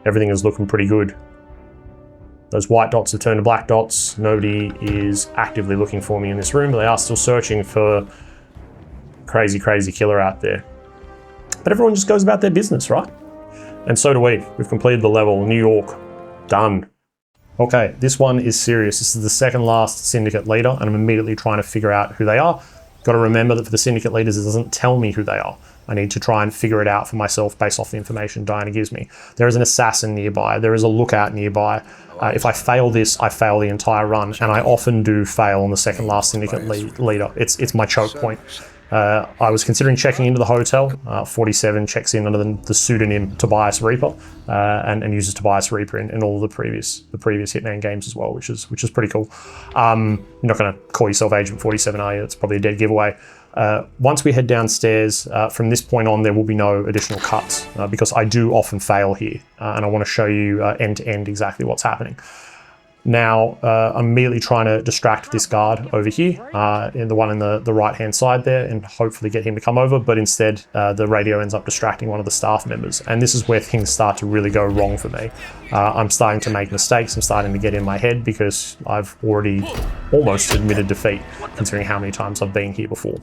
[SPEAKER 1] everything is looking pretty good. Those white dots have turned to black dots. Nobody is actively looking for me in this room, but they are still searching for crazy, crazy killer out there. But everyone just goes about their business, right? And so do we. We've completed the level. New York, done. Okay, this one is serious. This is the second last Syndicate leader, and I'm immediately trying to figure out who they are. Got to remember that for the Syndicate leaders, it doesn't tell me who they are. I need to try and figure it out for myself based off the information Diana gives me. There is an assassin nearby. There is a lookout nearby. If I fail this, I fail the entire run, and I often do fail on the second last Syndicate leader. It's my choke point. I was considering checking into the hotel. 47 checks in under the pseudonym Tobias Reaper, and uses Tobias Reaper in all of the previous Hitman games as well, which is pretty cool. You're not going to call yourself Agent 47, are you? It's probably a dead giveaway. Once we head downstairs, from this point on, there will be no additional cuts because I do often fail here, and I want to show you end to end exactly what's happening. Now, I'm immediately trying to distract this guard over here, in the one in the right-hand side there, and hopefully get him to come over, but instead the radio ends up distracting one of the staff members, and this is where things start to really go wrong for me. I'm starting to make mistakes. I'm starting to get in my head because I've already almost admitted defeat, considering how many times I've been here before.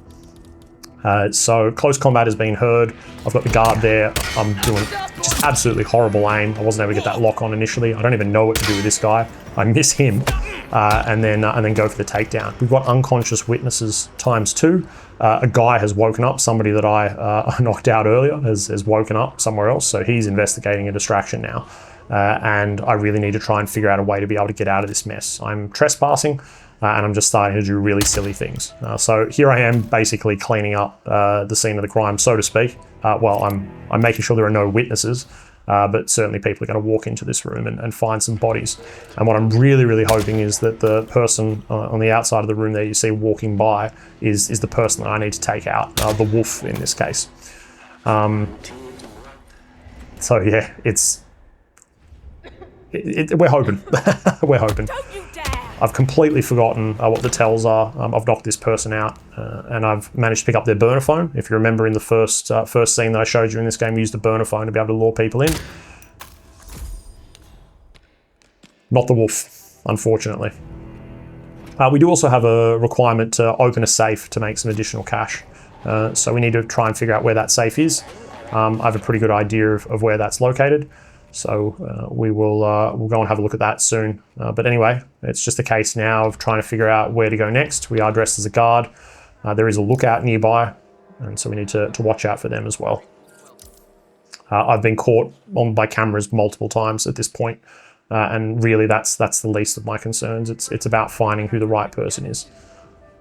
[SPEAKER 1] So close combat has been heard. I've got the guard there. I'm doing just absolutely horrible aim. I wasn't able to get that lock on initially. I don't even know what to do with this guy. I miss him, and then go for the takedown. We've got unconscious witnesses ×2. A guy has woken up. Somebody that I knocked out earlier has woken up somewhere else, so he's investigating a distraction now. And I really need to try and figure out a way to be able to get out of this mess. I'm trespassing. And I'm just starting to do really silly things. So here I am basically cleaning up the scene of the crime, so to speak. Well, I'm making sure there are no witnesses, but certainly people are going to walk into this room and find some bodies. And what I'm really, really hoping is that the person on the outside of the room there you see walking by is the person that I need to take out, the wolf in this case. So yeah, we're hoping. We're hoping. I've completely forgotten what the tells are. I've knocked this person out, and I've managed to pick up their burner phone. If you remember in the first scene that I showed you in this game, we used the burner phone to be able to lure people in. Not the wolf, unfortunately. We do also have a requirement to open a safe to make some additional cash. So we need to try and figure out where that safe is. I have a pretty good idea of where that's located. So we'll go and have a look at that soon. But anyway, it's just a case now of trying to figure out where to go next. We are dressed as a guard. There is a lookout nearby, and so we need to watch out for them as well. I've been caught by cameras multiple times at this point, and really that's the least of my concerns. It's about finding who the right person is.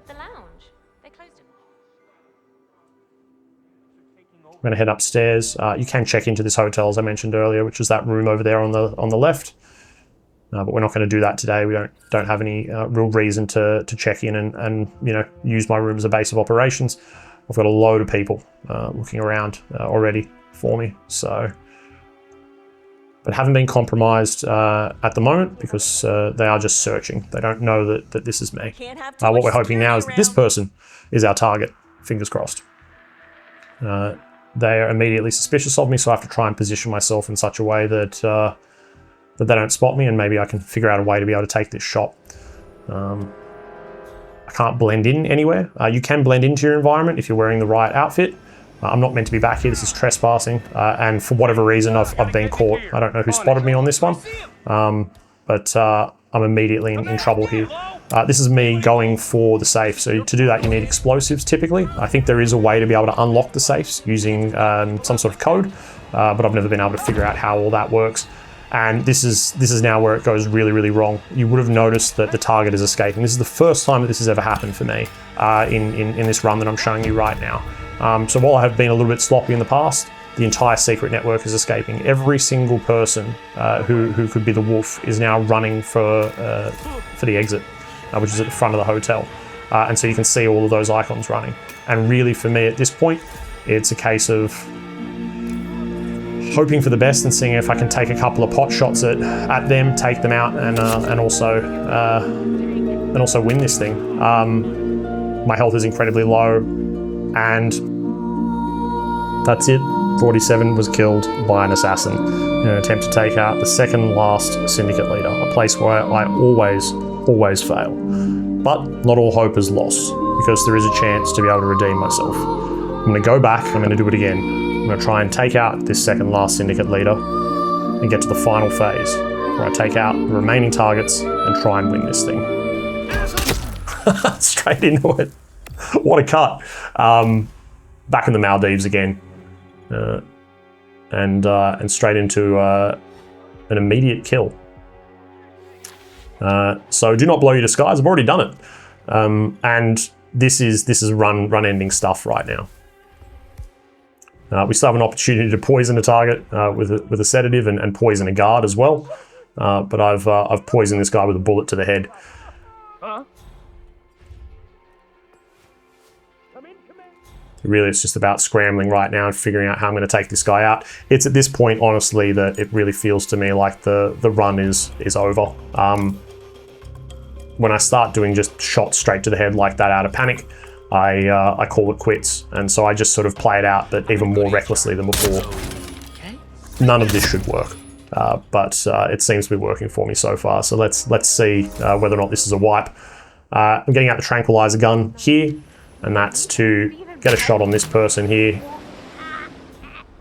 [SPEAKER 8] The lounge. They closed it.
[SPEAKER 1] I'm going to head upstairs. You can check into this hotel, as I mentioned earlier, which is that room over there on the left. But we're not going to do that today. We don't have any real reason to check in and use my room as a base of operations. I've got a load of people looking around already for me. So, but haven't been compromised at the moment because they are just searching. They don't know that this is me. What we're hoping now is that this person is our target. Fingers crossed. They are immediately suspicious of me, so I have to try and position myself in such a way that they don't spot me, and maybe I can figure out a way to be able to take this shot. I can't blend in anywhere. You can blend into your environment if you're wearing the right outfit. I'm not meant to be back here. This is trespassing, and for whatever reason, I've been caught. I don't know who spotted me on this one, but I'm immediately in trouble here. This is me going for the safe. So to do that, you need explosives typically. I think there is a way to be able to unlock the safes using some sort of code, but I've never been able to figure out how all that works. And this is now where it goes really, really wrong. You would have noticed that the target is escaping. This is the first time that this has ever happened for me in this run that I'm showing you right now. So while I have been a little bit sloppy in the past, the entire secret network is escaping. Every single person who could be the wolf is now running for the exit, which is at the front of the hotel. And so you can see all of those icons running. And really for me at this point, it's a case of hoping for the best and seeing if I can take a couple of pot shots at them, take them out, and also win this thing. My health is incredibly low, and that's it. 47 was killed by an assassin in an attempt to take out the second last Syndicate leader, a place where I always fail. But not all hope is lost, because there is a chance to be able to redeem myself. I'm going to go back, I'm going to do it again. I'm going to try and take out this second last Syndicate leader and get to the final phase, where I take out the remaining targets and try and win this thing. Straight into it. What a cut. Back in the Maldives again. And straight into an immediate kill. So do not blow your disguise. I've already done it, and this is run ending stuff right now. We still have an opportunity to poison a target with a sedative and poison a guard as well, but I've poisoned this guy with a bullet to the head. Really, it's just about scrambling right now and figuring out how I'm going to take this guy out. It's at this point, honestly, that it really feels to me like the run is over. When I start doing just shots straight to the head like that out of panic, I call it quits. And so I just sort of play it out, but even more recklessly than before. None of this should work, but it seems to be working for me so far. So let's see whether or not this is a wipe. I'm getting out the tranquilizer gun here, and that's to get a shot on this person here,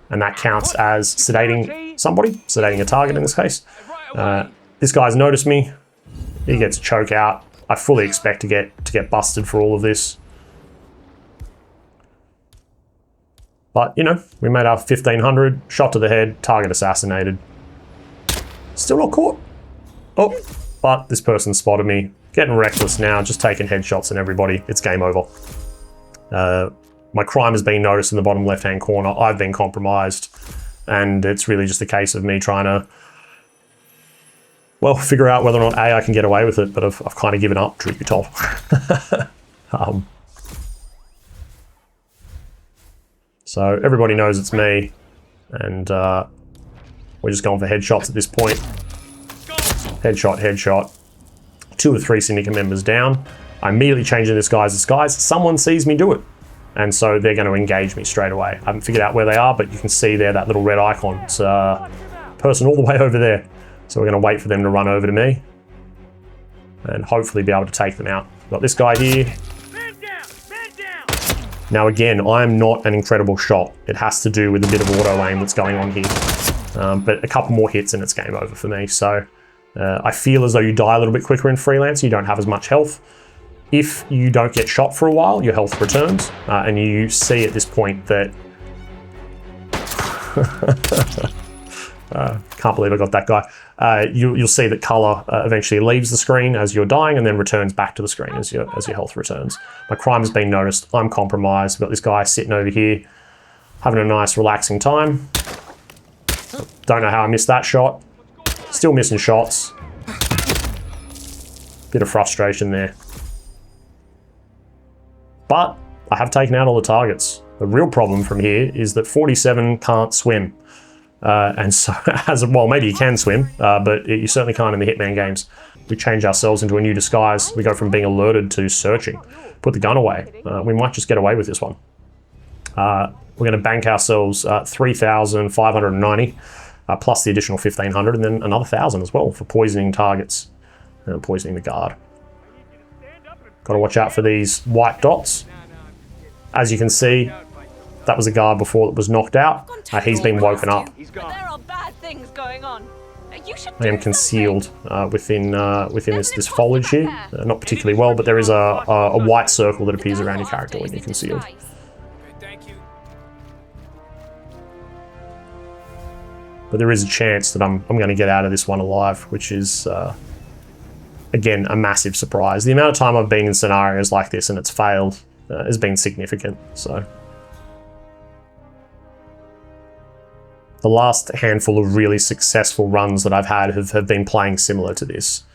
[SPEAKER 1] and that counts as sedating somebody, sedating a target in this case. This guy's noticed me. He gets a choke out. I fully expect to get busted for all of this. But, you know, we made our 1500, shot to the head, target assassinated. Still not caught. Oh, but this person spotted me. Getting reckless now, just taking headshots on everybody. It's game over. My crime has been noticed in the bottom left-hand corner. I've been compromised, and it's really just a case of me trying to, well, figure out whether or not I can get away with it, but I've kind of given up, truth be told. So everybody knows it's me, and we're just going for headshots at this point. Headshot, headshot. 2 or 3 Syndicate members down. I immediately change in this guy's disguise. Someone sees me do it, and so they're going to engage me straight away. I haven't figured out where they are, but you can see there that little red icon. It's a person all the way over there. So we're going to wait for them to run over to me and hopefully be able to take them out. Got this guy here. Now again, I'm not an incredible shot. It has to do with a bit of auto aim that's going on here. But a couple more hits and it's game over for me. So I feel as though you die a little bit quicker in Freelancer. You don't have as much health. If you don't get shot for a while, your health returns. And you see at this point that... can't believe I got that guy. You'll see that color eventually leaves the screen as you're dying and then returns back to the screen as your health returns. My crime has been noticed. I'm compromised. I've got this guy sitting over here having a nice relaxing time. Don't know how I missed that shot. Still missing shots. Bit of frustration there. But I have taken out all the targets. The real problem from here is that 47 can't swim. And so, well, maybe you can swim, but you certainly can't in the Hitman games. We change ourselves into a new disguise. We go from being alerted to searching. Put the gun away. We might just get away with this one. We're going to bank ourselves 3,590, plus the additional 1,500, and then another 1,000 as well for poisoning targets and poisoning the guard. Got to watch out for these white dots. As you can see, that was a guard before that was knocked out. He's been woken up.
[SPEAKER 8] There are bad things going on.
[SPEAKER 1] I am concealed within this foliage here. Not particularly well, but there is a white circle that appears around your character when you're concealed. But there is a chance that I'm going to get out of this one alive, which is, again, a massive surprise. The amount of time I've been in scenarios like this and it's failed has been significant, so... The last handful of really successful runs that I've had have been playing similar to this.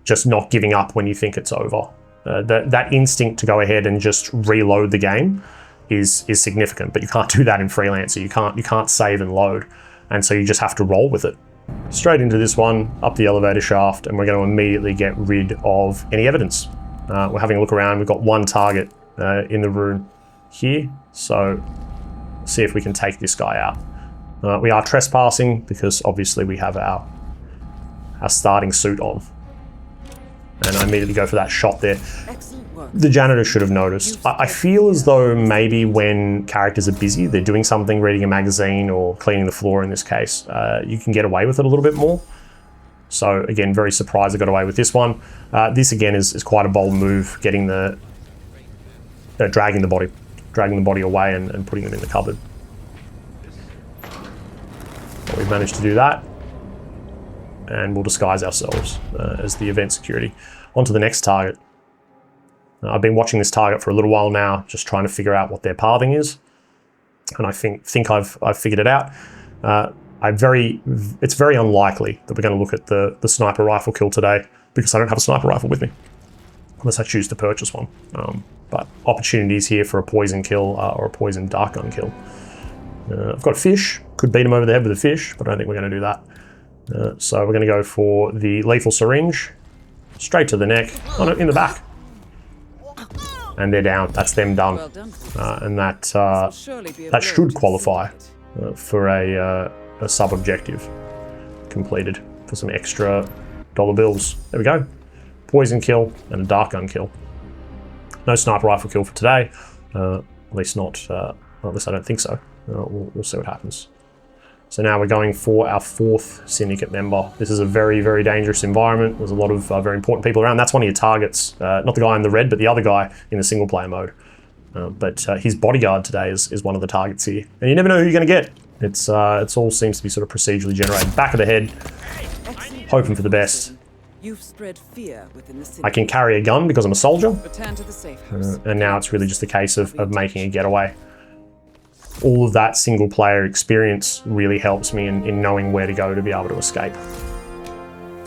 [SPEAKER 1] Just not giving up when you think it's over. That instinct to go ahead and just reload the game is significant, but you can't do that in Freelancer. You can't save and load, and so you just have to roll with it. Straight into this one, up the elevator shaft, and we're going to immediately get rid of any evidence. We're having a look around. We've got one target in the room here, so see if we can take this guy out. We are trespassing because obviously we have our starting suit on. And I immediately go for that shot there.
[SPEAKER 5] Excellent work.
[SPEAKER 1] The janitor should have noticed. I feel as though maybe when characters are busy, they're doing something, reading a magazine or cleaning the floor in this case, you can get away with it a little bit more. So again, very surprised I got away with this one. This again is quite a bold move, getting dragging the body away and putting them in the cupboard. But we've managed to do that. And we'll disguise ourselves as the event security. On to the next target. I've been watching this target for a little while now, just trying to figure out what their pathing is. And I think I've figured it out. It's very unlikely that we're going to look at the sniper rifle kill today because I don't have a sniper rifle with me, unless I choose to purchase one. But opportunities here for a poison kill or a poison dark gun kill. I've got a fish, could beat him over the head with a fish, but I don't think we're going to do that. So we're going to go for the lethal syringe, straight to the neck, in the back. And they're down. That's them done.
[SPEAKER 5] Well done.
[SPEAKER 1] And that should qualify for a sub-objective completed for some extra dollar bills. There we go. Poison kill and a dark gun kill. No sniper rifle kill for today. At least not. At least I don't think so. We'll see what happens. So now we're going for our 4th Syndicate member. This is a very, very dangerous environment. There's a lot of very important people around. That's one of your targets. Not the guy in the red, but the other guy in the single player mode. But his bodyguard today is one of the targets here. And you never know who you're going to get. It's all seems to be sort of procedurally generated. Back of the head, hoping for the best.
[SPEAKER 5] You've spread fear within the city.
[SPEAKER 1] I can carry a gun because I'm a soldier.
[SPEAKER 5] Return to the safe house.
[SPEAKER 1] And now it's really just a case of making a getaway. All of that single player experience really helps me in knowing where to go to be able to escape.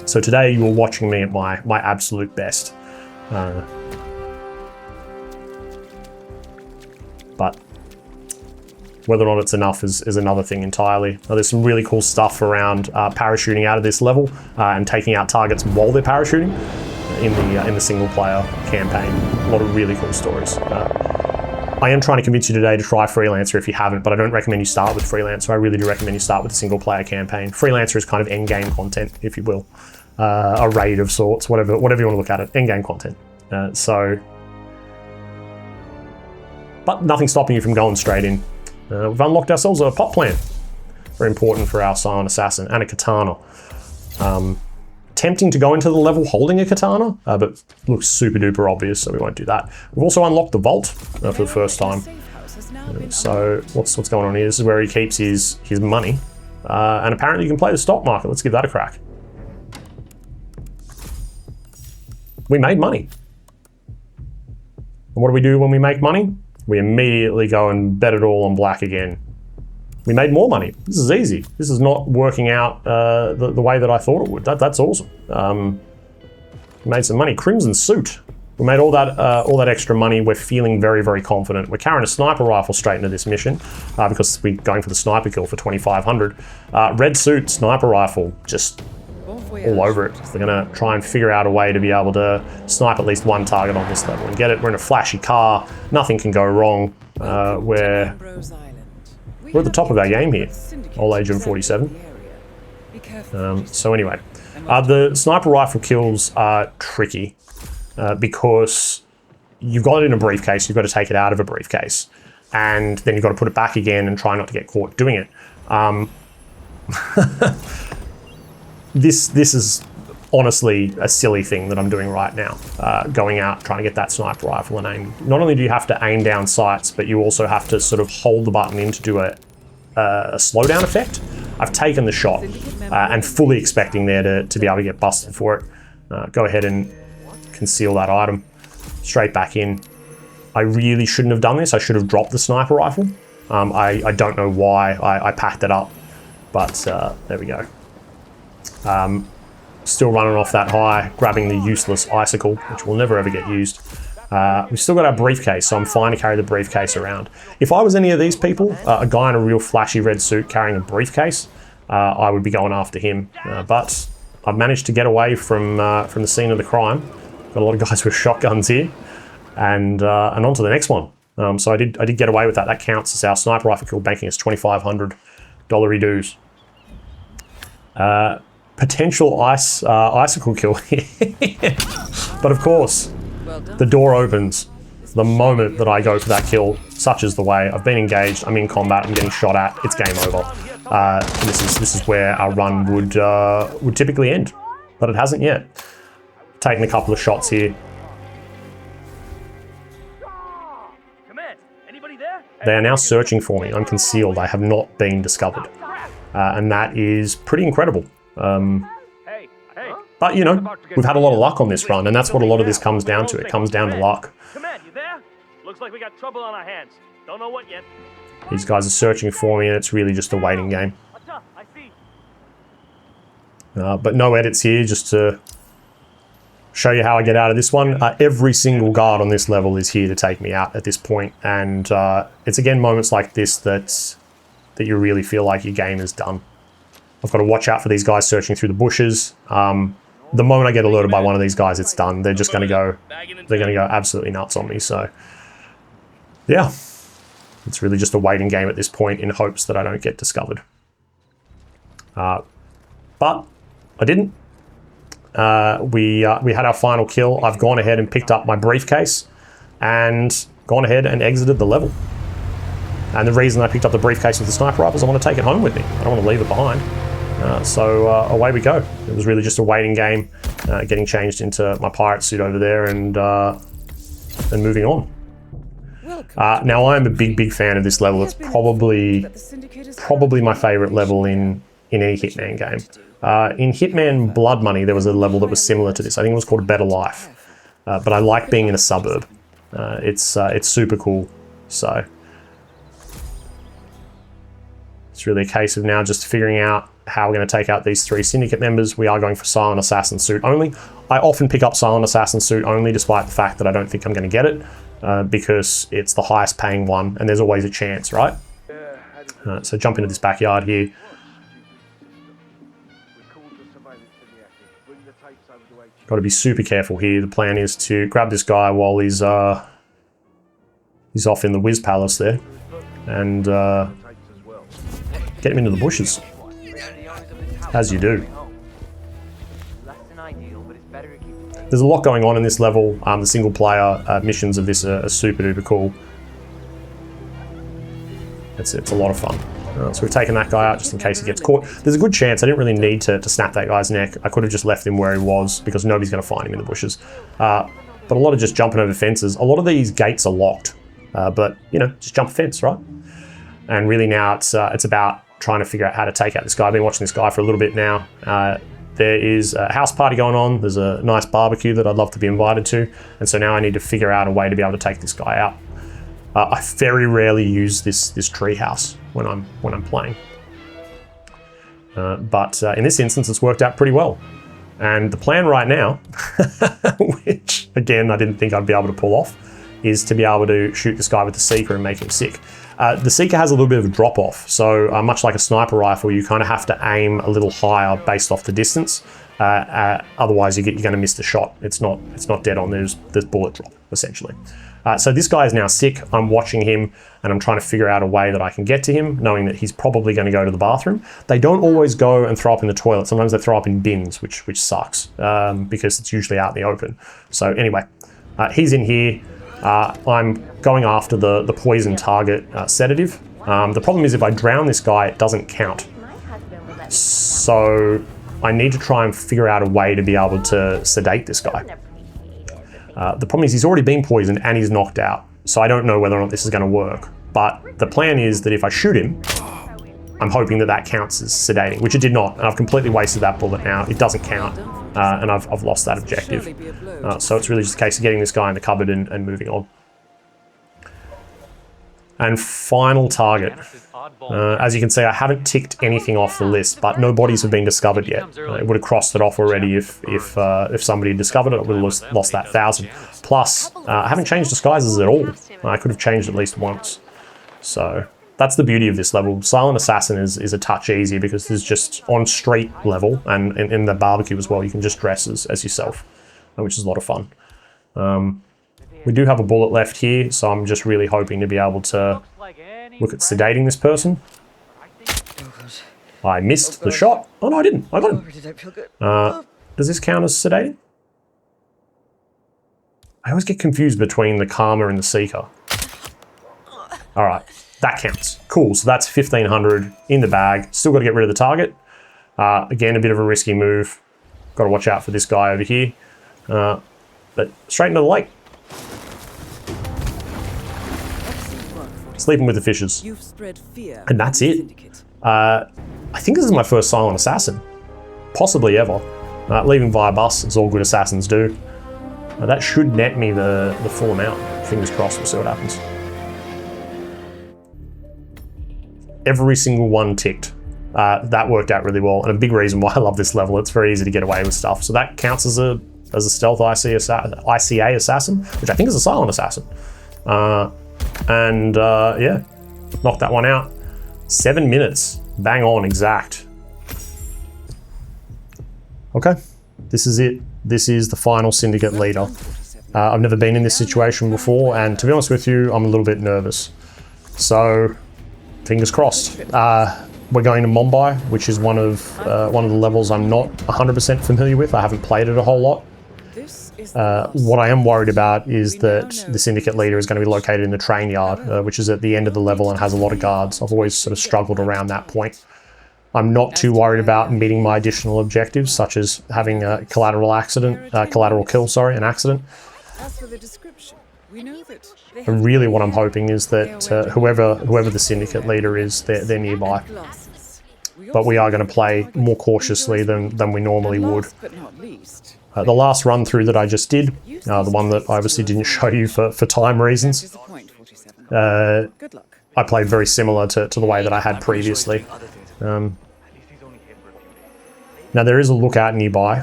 [SPEAKER 1] So today you were watching me at my absolute best. But whether or not it's enough is another thing entirely. There's some really cool stuff around parachuting out of this level and taking out targets while they're parachuting in the single player campaign. A lot of really cool stories. I am trying to convince you today to try Freelancer if you haven't, but I don't recommend you start with Freelancer. I really do recommend you start with a single player campaign. Freelancer is kind of end game content, if you will. A raid of sorts, whatever you want to look at it, end game content. But nothing's stopping you from going straight in. We've unlocked ourselves a pot plant. Very important for our silent assassin, and a katana. Tempting to go into the level holding a katana, but looks super duper obvious, so we won't do that. We've also unlocked the vault for the first time. So what's going on here? This is where he keeps his money. And apparently you can play the stock market. Let's give that a crack. We made money. And what do we do when we make money? We immediately go and bet it all on black again. We made more money. This is easy. This is not working out the way that I thought it would. That's awesome. We made some money. Crimson suit. We made all that extra money. We're feeling very, very confident. We're carrying a sniper rifle straight into this mission because we're going for the sniper kill for 2,500. Red suit, sniper rifle, just all over it. We're gonna try and figure out a way to be able to snipe at least one target on this level and get it. We're in a flashy car. Nothing can go wrong. We're at the top of our game here. Old Agent 47. So anyway, the sniper rifle kills are tricky because you've got it in a briefcase. You've got to take it out of a briefcase, and then you've got to put it back again and try not to get caught doing it. This is honestly a silly thing that I'm doing right now. Going out, trying to get that sniper rifle and aim. Not only do you have to aim down sights, but you also have to sort of hold the button in to do a slowdown effect. I've taken the shot and fully expecting there to be able to get busted for it. Go ahead and conceal that item. Straight back in. I really shouldn't have done this. I should have dropped the sniper rifle. I don't know why I packed it up, but there we go. Still running off that high, grabbing the useless icicle, which will never ever get used. We've still got our briefcase, so I'm fine to carry the briefcase around. If I was any of these people, a guy in a real flashy red suit carrying a briefcase, I would be going after him. But I've managed to get away from the scene of the crime. Got a lot of guys with shotguns here, and on to the next one. So I did get away with that. That counts as our sniper rifle kill, banking us $2,500 dues. Potential icicle kill here. But of course, the door opens the moment that I go for that kill. Such is the way. I've been engaged, I'm in combat, I'm getting shot at, it's game over. This is where our run would typically end, but it hasn't yet. Taking a couple of shots here.
[SPEAKER 3] Command, anybody there?
[SPEAKER 1] They are now searching for me. I'm concealed. I have not been discovered. And that is pretty incredible.
[SPEAKER 3] Hey, hey.
[SPEAKER 1] But, you know, we've had a lot of luck on this run, and that's what a lot of this comes down to. It comes down to luck.
[SPEAKER 3] Command, you there? Looks like we got trouble on our hands. Don't know what yet.
[SPEAKER 1] These guys are searching for me, and it's really just a waiting game.
[SPEAKER 3] I see.
[SPEAKER 1] But no edits here, just to show you how I get out of this one. Every single guard on this level is here to take me out at this point, and it's again moments like this that you really feel like your game is done. I've got to watch out for these guys searching through the bushes. The moment I get alerted by one of these guys, it's done. They're just going to go, absolutely nuts on me. So, yeah, it's really just a waiting game at this point in hopes that I don't get discovered. But I didn't. We had our final kill. I've gone ahead and picked up my briefcase and gone ahead and exited the level. And the reason I picked up the briefcase with the sniper rifle is I want to take it home with me. I don't want to leave it behind. So away we go. It was really just a waiting game, getting changed into my pirate suit over there and moving on. Now I am a big fan of this level. It's probably my favorite level in any Hitman game. In Hitman Blood Money, there was a level that was similar to this. I think it was called Better Life. But I like being in a suburb. It's super cool. So it's really a case of now just figuring out how we're going to take out these 3 Syndicate members. We are going for Silent Assassin suit only. I often pick up Silent Assassin suit only, despite the fact that I don't think I'm going to get it, because it's the highest paying one, and there's always a chance, right? So jump into this backyard here. Got to be super careful here. The plan is to grab this guy while he's off in the Wiz Palace there, and get him into the bushes, as you do. There's a lot going on in this level. The single player missions of this are super duper cool. It's a lot of fun. So we've taken that guy out just in case he gets caught. There's a good chance I didn't really need to snap that guy's neck. I could have just left him where he was because nobody's going to find him in the bushes. But a lot of just jumping over fences. A lot of these gates are locked, but you know, just jump a fence, right? And really now it's about trying to figure out how to take out this guy. I've been watching this guy for a little bit now. There is a house party going on. There's a nice barbecue that I'd love to be invited to. And so now I need to figure out a way to be able to take this guy out. I very rarely use this tree house when I'm playing. But in this instance, it's worked out pretty well. And the plan right now, which again, I didn't think I'd be able to pull off, is to be able to shoot this guy with the Seeker and make him sick. The Seeker has a little bit of a drop off. So much like a sniper rifle, you kind of have to aim a little higher based off the distance. Otherwise you're going to miss the shot. It's not dead on. There's bullet drop essentially. So this guy is now sick. I'm watching him and I'm trying to figure out a way that I can get to him, knowing that he's probably going to go to the bathroom. They don't always go and throw up in the toilet. Sometimes they throw up in bins, which sucks because it's usually out in the open. So anyway, he's in here. I'm going after the poison target sedative. The problem is if I drown this guy, it doesn't count. So I need to try and figure out a way to be able to sedate this guy. The problem is he's already been poisoned and he's knocked out. So I don't know whether or not this is going to work. But the plan is that if I shoot him, I'm hoping that counts as sedating, which it did not. And I've completely wasted that bullet now. It doesn't count. And I've lost that objective. So it's really just a case of getting this guy in the cupboard and moving on. And final target. As you can see, I haven't ticked anything off the list, but no bodies have been discovered yet. It would have crossed it off already if somebody had discovered it. I would have lost that 1,000. Plus, I haven't changed disguises at all. I could have changed at least once. So that's the beauty of this level. Silent Assassin is a touch easier because there's just on street level and in the barbecue as well. You can just dress as yourself, which is a lot of fun. We do have a bullet left here, so I'm just really hoping to be able to look at sedating this person. I missed the shot. Oh no, I didn't. I got him. Does this count as sedating? I always get confused between the Karma and the Seeker. All right, that counts. Cool, so that's 1,500 in the bag. Still got to get rid of the target. Again, a bit of a risky move. Got to watch out for this guy over here. But straight into the lake. Sleeping with the fishes.
[SPEAKER 5] You've spread fear.
[SPEAKER 1] And that's it. I think this is my first silent assassin. Possibly ever. Leaving via bus, as all good assassins do. That should net me the full amount. Fingers crossed, we'll see what happens. Every single one ticked. That worked out really well, and a big reason why I love this level. It's very easy to get away with stuff. So that counts as a stealth ICA assassin, which I think is a silent assassin. Yeah, knocked that one out. 7 minutes, bang on, exact. Okay, this is it. This is the final Syndicate leader. I've never been in this situation before, and to be honest with you, I'm a little bit nervous. So, fingers crossed. We're going to Mumbai, which is one of the levels I'm not 100% familiar with. I haven't played it a whole lot. What I am worried about is that the Syndicate leader is going to be located in the train yard, which is at the end of the level and has a lot of guards. I've always sort of struggled around that point. I'm not too worried about meeting my additional objectives, such as having a collateral kill, an accident.
[SPEAKER 5] As for the description, we know that
[SPEAKER 1] And really what I'm hoping is that whoever the Syndicate leader is, they're nearby. But we are going to play more cautiously than we normally would. The last run through that I just did, the one that I obviously didn't show you for time reasons, I played very similar to the way that I had previously. Now there is a lookout nearby,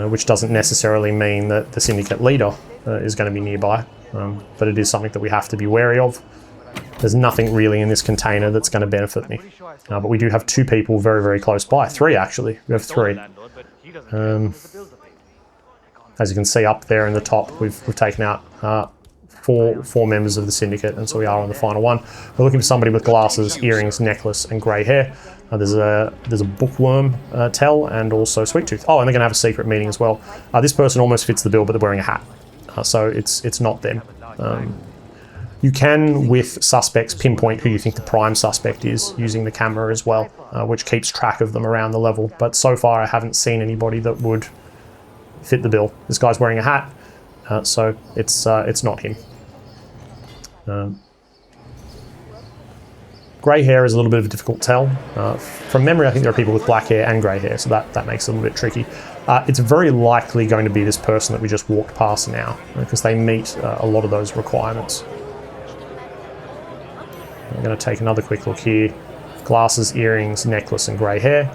[SPEAKER 1] which doesn't necessarily mean that the Syndicate leader is going to be nearby, but it is something that we have to be wary of. There's nothing really in this container that's going to benefit me. But we do have 2 people very, very close by. 3 actually. We have 3. As you can see up there in the top, we've taken out four members of the Syndicate, and so we are on the final one. We're looking for somebody with glasses, earrings, necklace, and grey hair. There's a bookworm tell, and also Sweet Tooth. Oh, and they're going to have a secret meeting as well. This person almost fits the bill, but they're wearing a hat, so it's not them. You can, with suspects, pinpoint who you think the prime suspect is using the camera as well, which keeps track of them around the level. But so far, I haven't seen anybody that would fit the bill. This guy's wearing a hat, so it's not him. Grey hair is a little bit of a difficult tell. From memory, I think there are people with black hair and grey hair, so that makes it a little bit tricky. It's very likely going to be this person that we just walked past now, because they meet a lot of those requirements. I'm going to take another quick look here. Glasses, earrings, necklace, and grey hair.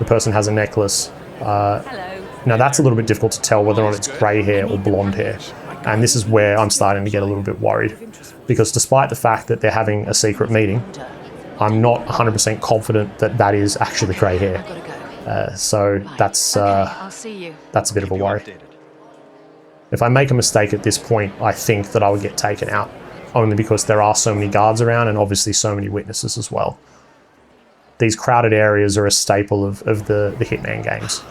[SPEAKER 1] The person has a necklace. Now that's a little bit difficult to tell whether or not it's grey hair or blonde hair. And this is where I'm starting to get a little bit worried, because despite the fact that they're having a secret meeting, I'm not 100% confident that that is actually grey hair. So that's a bit of a worry. If I make a mistake at this point, I think that I would get taken out, only because there are so many guards around and obviously so many witnesses as well. These crowded areas are a staple of the Hitman games.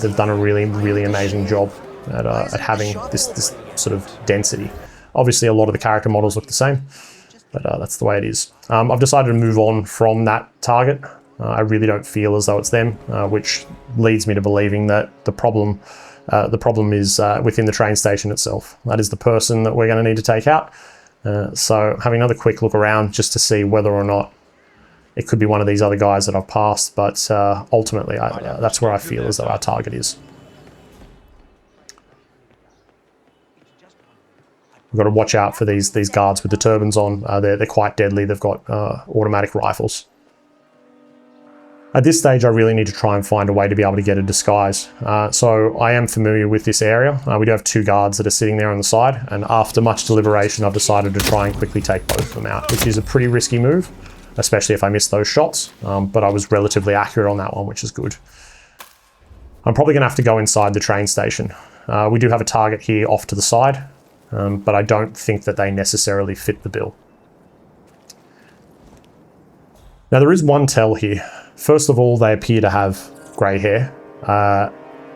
[SPEAKER 1] They've done a really, really amazing job at having this sort of density. Obviously, a lot of the character models look the same, but that's the way it is. I've decided to move on from that target. I really don't feel as though it's them, which leads me to believing that the problem is within the train station itself. That is the person that we're going to need to take out. So having another quick look around just to see whether or not it could be one of these other guys that I've passed, but ultimately that's where I feel as though our target is. We've got to watch out for these guards with the turbans on. They're quite deadly. They've got automatic rifles. At this stage, I really need to try and find a way to be able to get a disguise. So I am familiar with this area. We do have 2 guards that are sitting there on the side, and after much deliberation, I've decided to try and quickly take both of them out, which is a pretty risky move, especially if I miss those shots. But I was relatively accurate on that one, which is good. I'm probably going to have to go inside the train station. We do have a target here off to the side. but I don't think that they necessarily fit the bill. Now there is one tell here. First of all, they appear to have grey hair.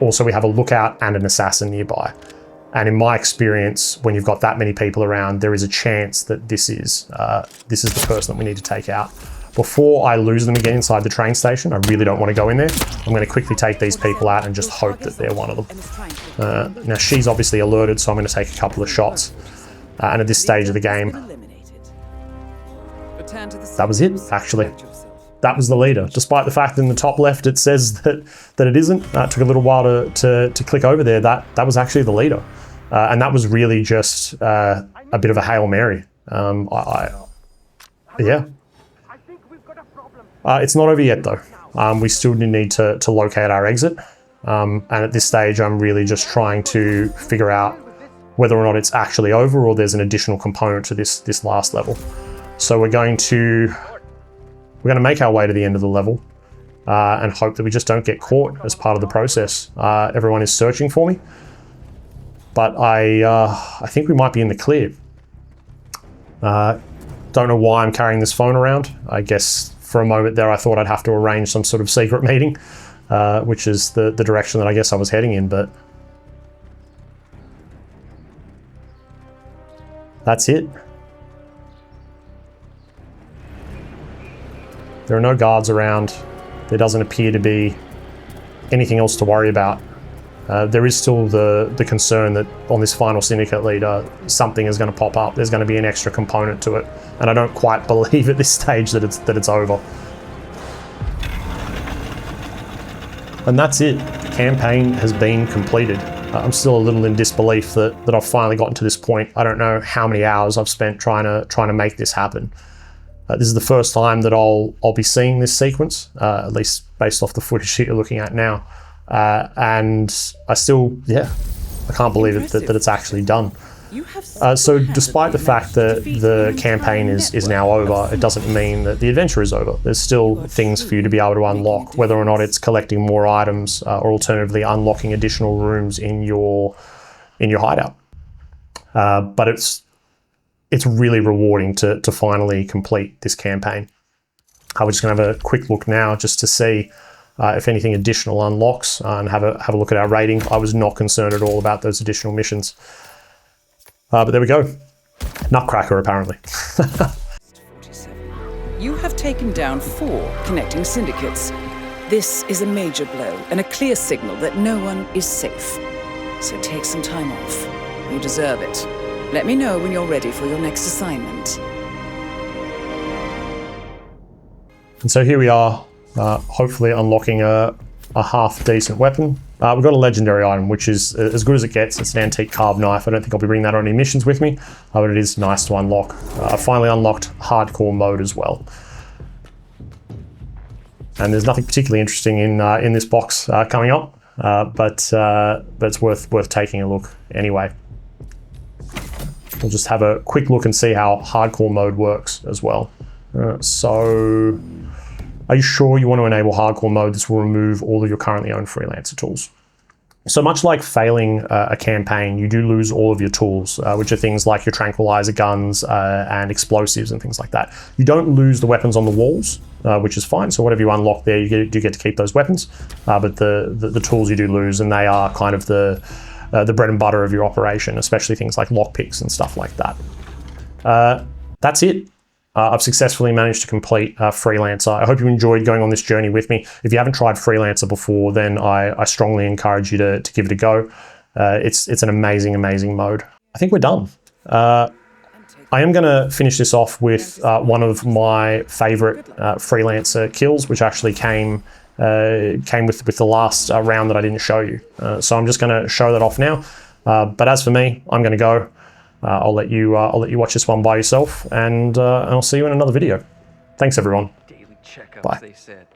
[SPEAKER 1] Also, we have a lookout and an assassin nearby. And in my experience, when you've got that many people around, there is a chance that this is the person that we need to take out. Before I lose them again inside the train station, I really don't want to go in there. I'm going to quickly take these people out and just hope that they're one of them. Now she's obviously alerted, so I'm going to take a couple of shots. And at this stage of the game, that was it, actually. That was the leader. Despite the fact that in the top left it says that it isn't. It took a little while to click over there. That was actually the leader. And that was really just a bit of a Hail Mary. Yeah. It's not over yet though. We still need to locate our exit. And at this stage, I'm really just trying to figure out whether or not it's actually over or there's an additional component to this last level. So we're going to make our way to the end of the level and hope that we just don't get caught as part of the process. Everyone is searching for me, but I think we might be in the clear. Don't know why I'm carrying this phone around. I guess for a moment there I thought I'd have to arrange some sort of secret meeting, which is the direction that I guess I was heading in, but that's it. There are no guards around. There doesn't appear to be anything else to worry about. There is still the concern that on this final Syndicate leader, something is going to pop up. There's going to be an extra component to it. And I don't quite believe at this stage that it's over. And that's it. The campaign has been completed. I'm still a little in disbelief that I've finally gotten to this point. I don't know how many hours I've spent trying to make this happen. This is the first time that I'll be seeing this sequence, at least based off the footage that you're looking at now. And I still, I can't believe that it's actually done. So despite the fact that the campaign is now over, it doesn't mean that the adventure is over. There's still things for you to be able to unlock, whether or not it's collecting more items or alternatively unlocking additional rooms in your hideout. But it's really rewarding to finally complete this campaign. We're just going to have a quick look now just to see if anything additional unlocks and have a look at our rating. I was not concerned at all about those additional missions. But there we go. Nutcracker, apparently.
[SPEAKER 5] You have taken down 4 connecting syndicates. This is a major blow and a clear signal that no one is safe. So take some time off. You deserve it. Let me know when you're ready for your next assignment.
[SPEAKER 1] And so here we are, hopefully unlocking a half-decent weapon. We've got a legendary item, which is as good as it gets. It's an antique carved knife. I don't think I'll be bringing that on any missions with me, but it is nice to unlock. I finally unlocked hardcore mode as well. And there's nothing particularly interesting in this box coming up, but it's worth taking a look anyway. We'll just have a quick look and see how hardcore mode works as well. So, are you sure you want to enable hardcore mode? This will remove all of your currently owned freelancer tools. So much like failing a campaign, you do lose all of your tools, which are things like your tranquilizer guns and explosives and things like that. You don't lose the weapons on the walls, which is fine. So whatever you unlock there, you do get to keep those weapons. But the tools you do lose, and they are kind of the bread and butter of your operation, especially things like lockpicks and stuff like that. That's it. I've successfully managed to complete Freelancer. I hope you enjoyed going on this journey with me. If you haven't tried Freelancer before, then I strongly encourage you to give it a go. It's an amazing, amazing mode. I think we're done. I am going to finish this off with one of my favorite Freelancer kills, which actually came with the last round that I didn't show you. So I'm just going to show that off now. But as for me, I'm going to go. I'll let you watch this one by yourself, and I'll see you in another video. Thanks, everyone.
[SPEAKER 9] Daily checkups,
[SPEAKER 1] Bye.
[SPEAKER 9] they said.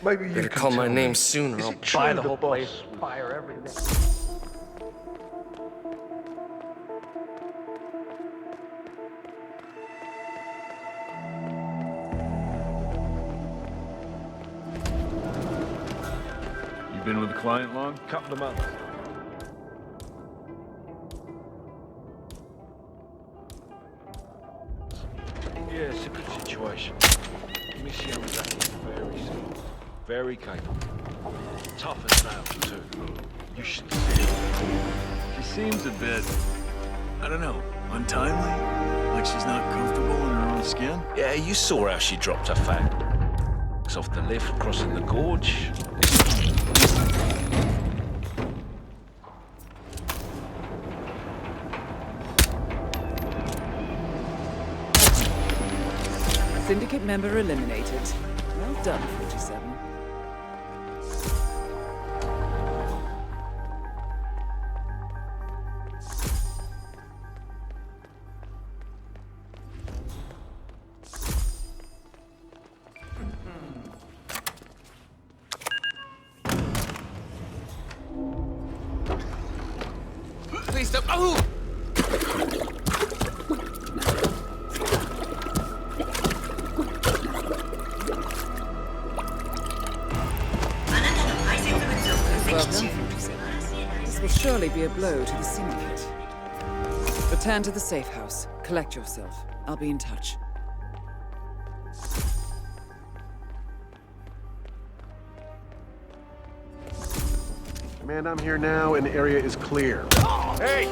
[SPEAKER 6] Maybe you
[SPEAKER 10] Better
[SPEAKER 6] can
[SPEAKER 10] call my
[SPEAKER 6] tell
[SPEAKER 10] name
[SPEAKER 6] me,
[SPEAKER 10] sooner.
[SPEAKER 6] is
[SPEAKER 10] I'll
[SPEAKER 6] it true
[SPEAKER 10] buy the
[SPEAKER 6] the
[SPEAKER 10] whole
[SPEAKER 6] boss
[SPEAKER 10] place.
[SPEAKER 6] fire everything?
[SPEAKER 9] You've been with the client long?
[SPEAKER 6] Couple of months.
[SPEAKER 10] very capable. Tough as nails, too. You should see her.
[SPEAKER 9] She seems a bit, I don't know, untimely? Like she's not comfortable in her own skin?
[SPEAKER 10] Yeah, you saw how she dropped her fag. It's off the lift, crossing the gorge.
[SPEAKER 5] Syndicate member eliminated. Well done, 47.
[SPEAKER 4] Please stop. Oh!
[SPEAKER 5] Well done, 47. This will surely be a blow to the Syndicate. Return to the safe house. Collect yourself. I'll be in touch.
[SPEAKER 6] Command, I'm here now, and the area is clear.
[SPEAKER 3] Hey!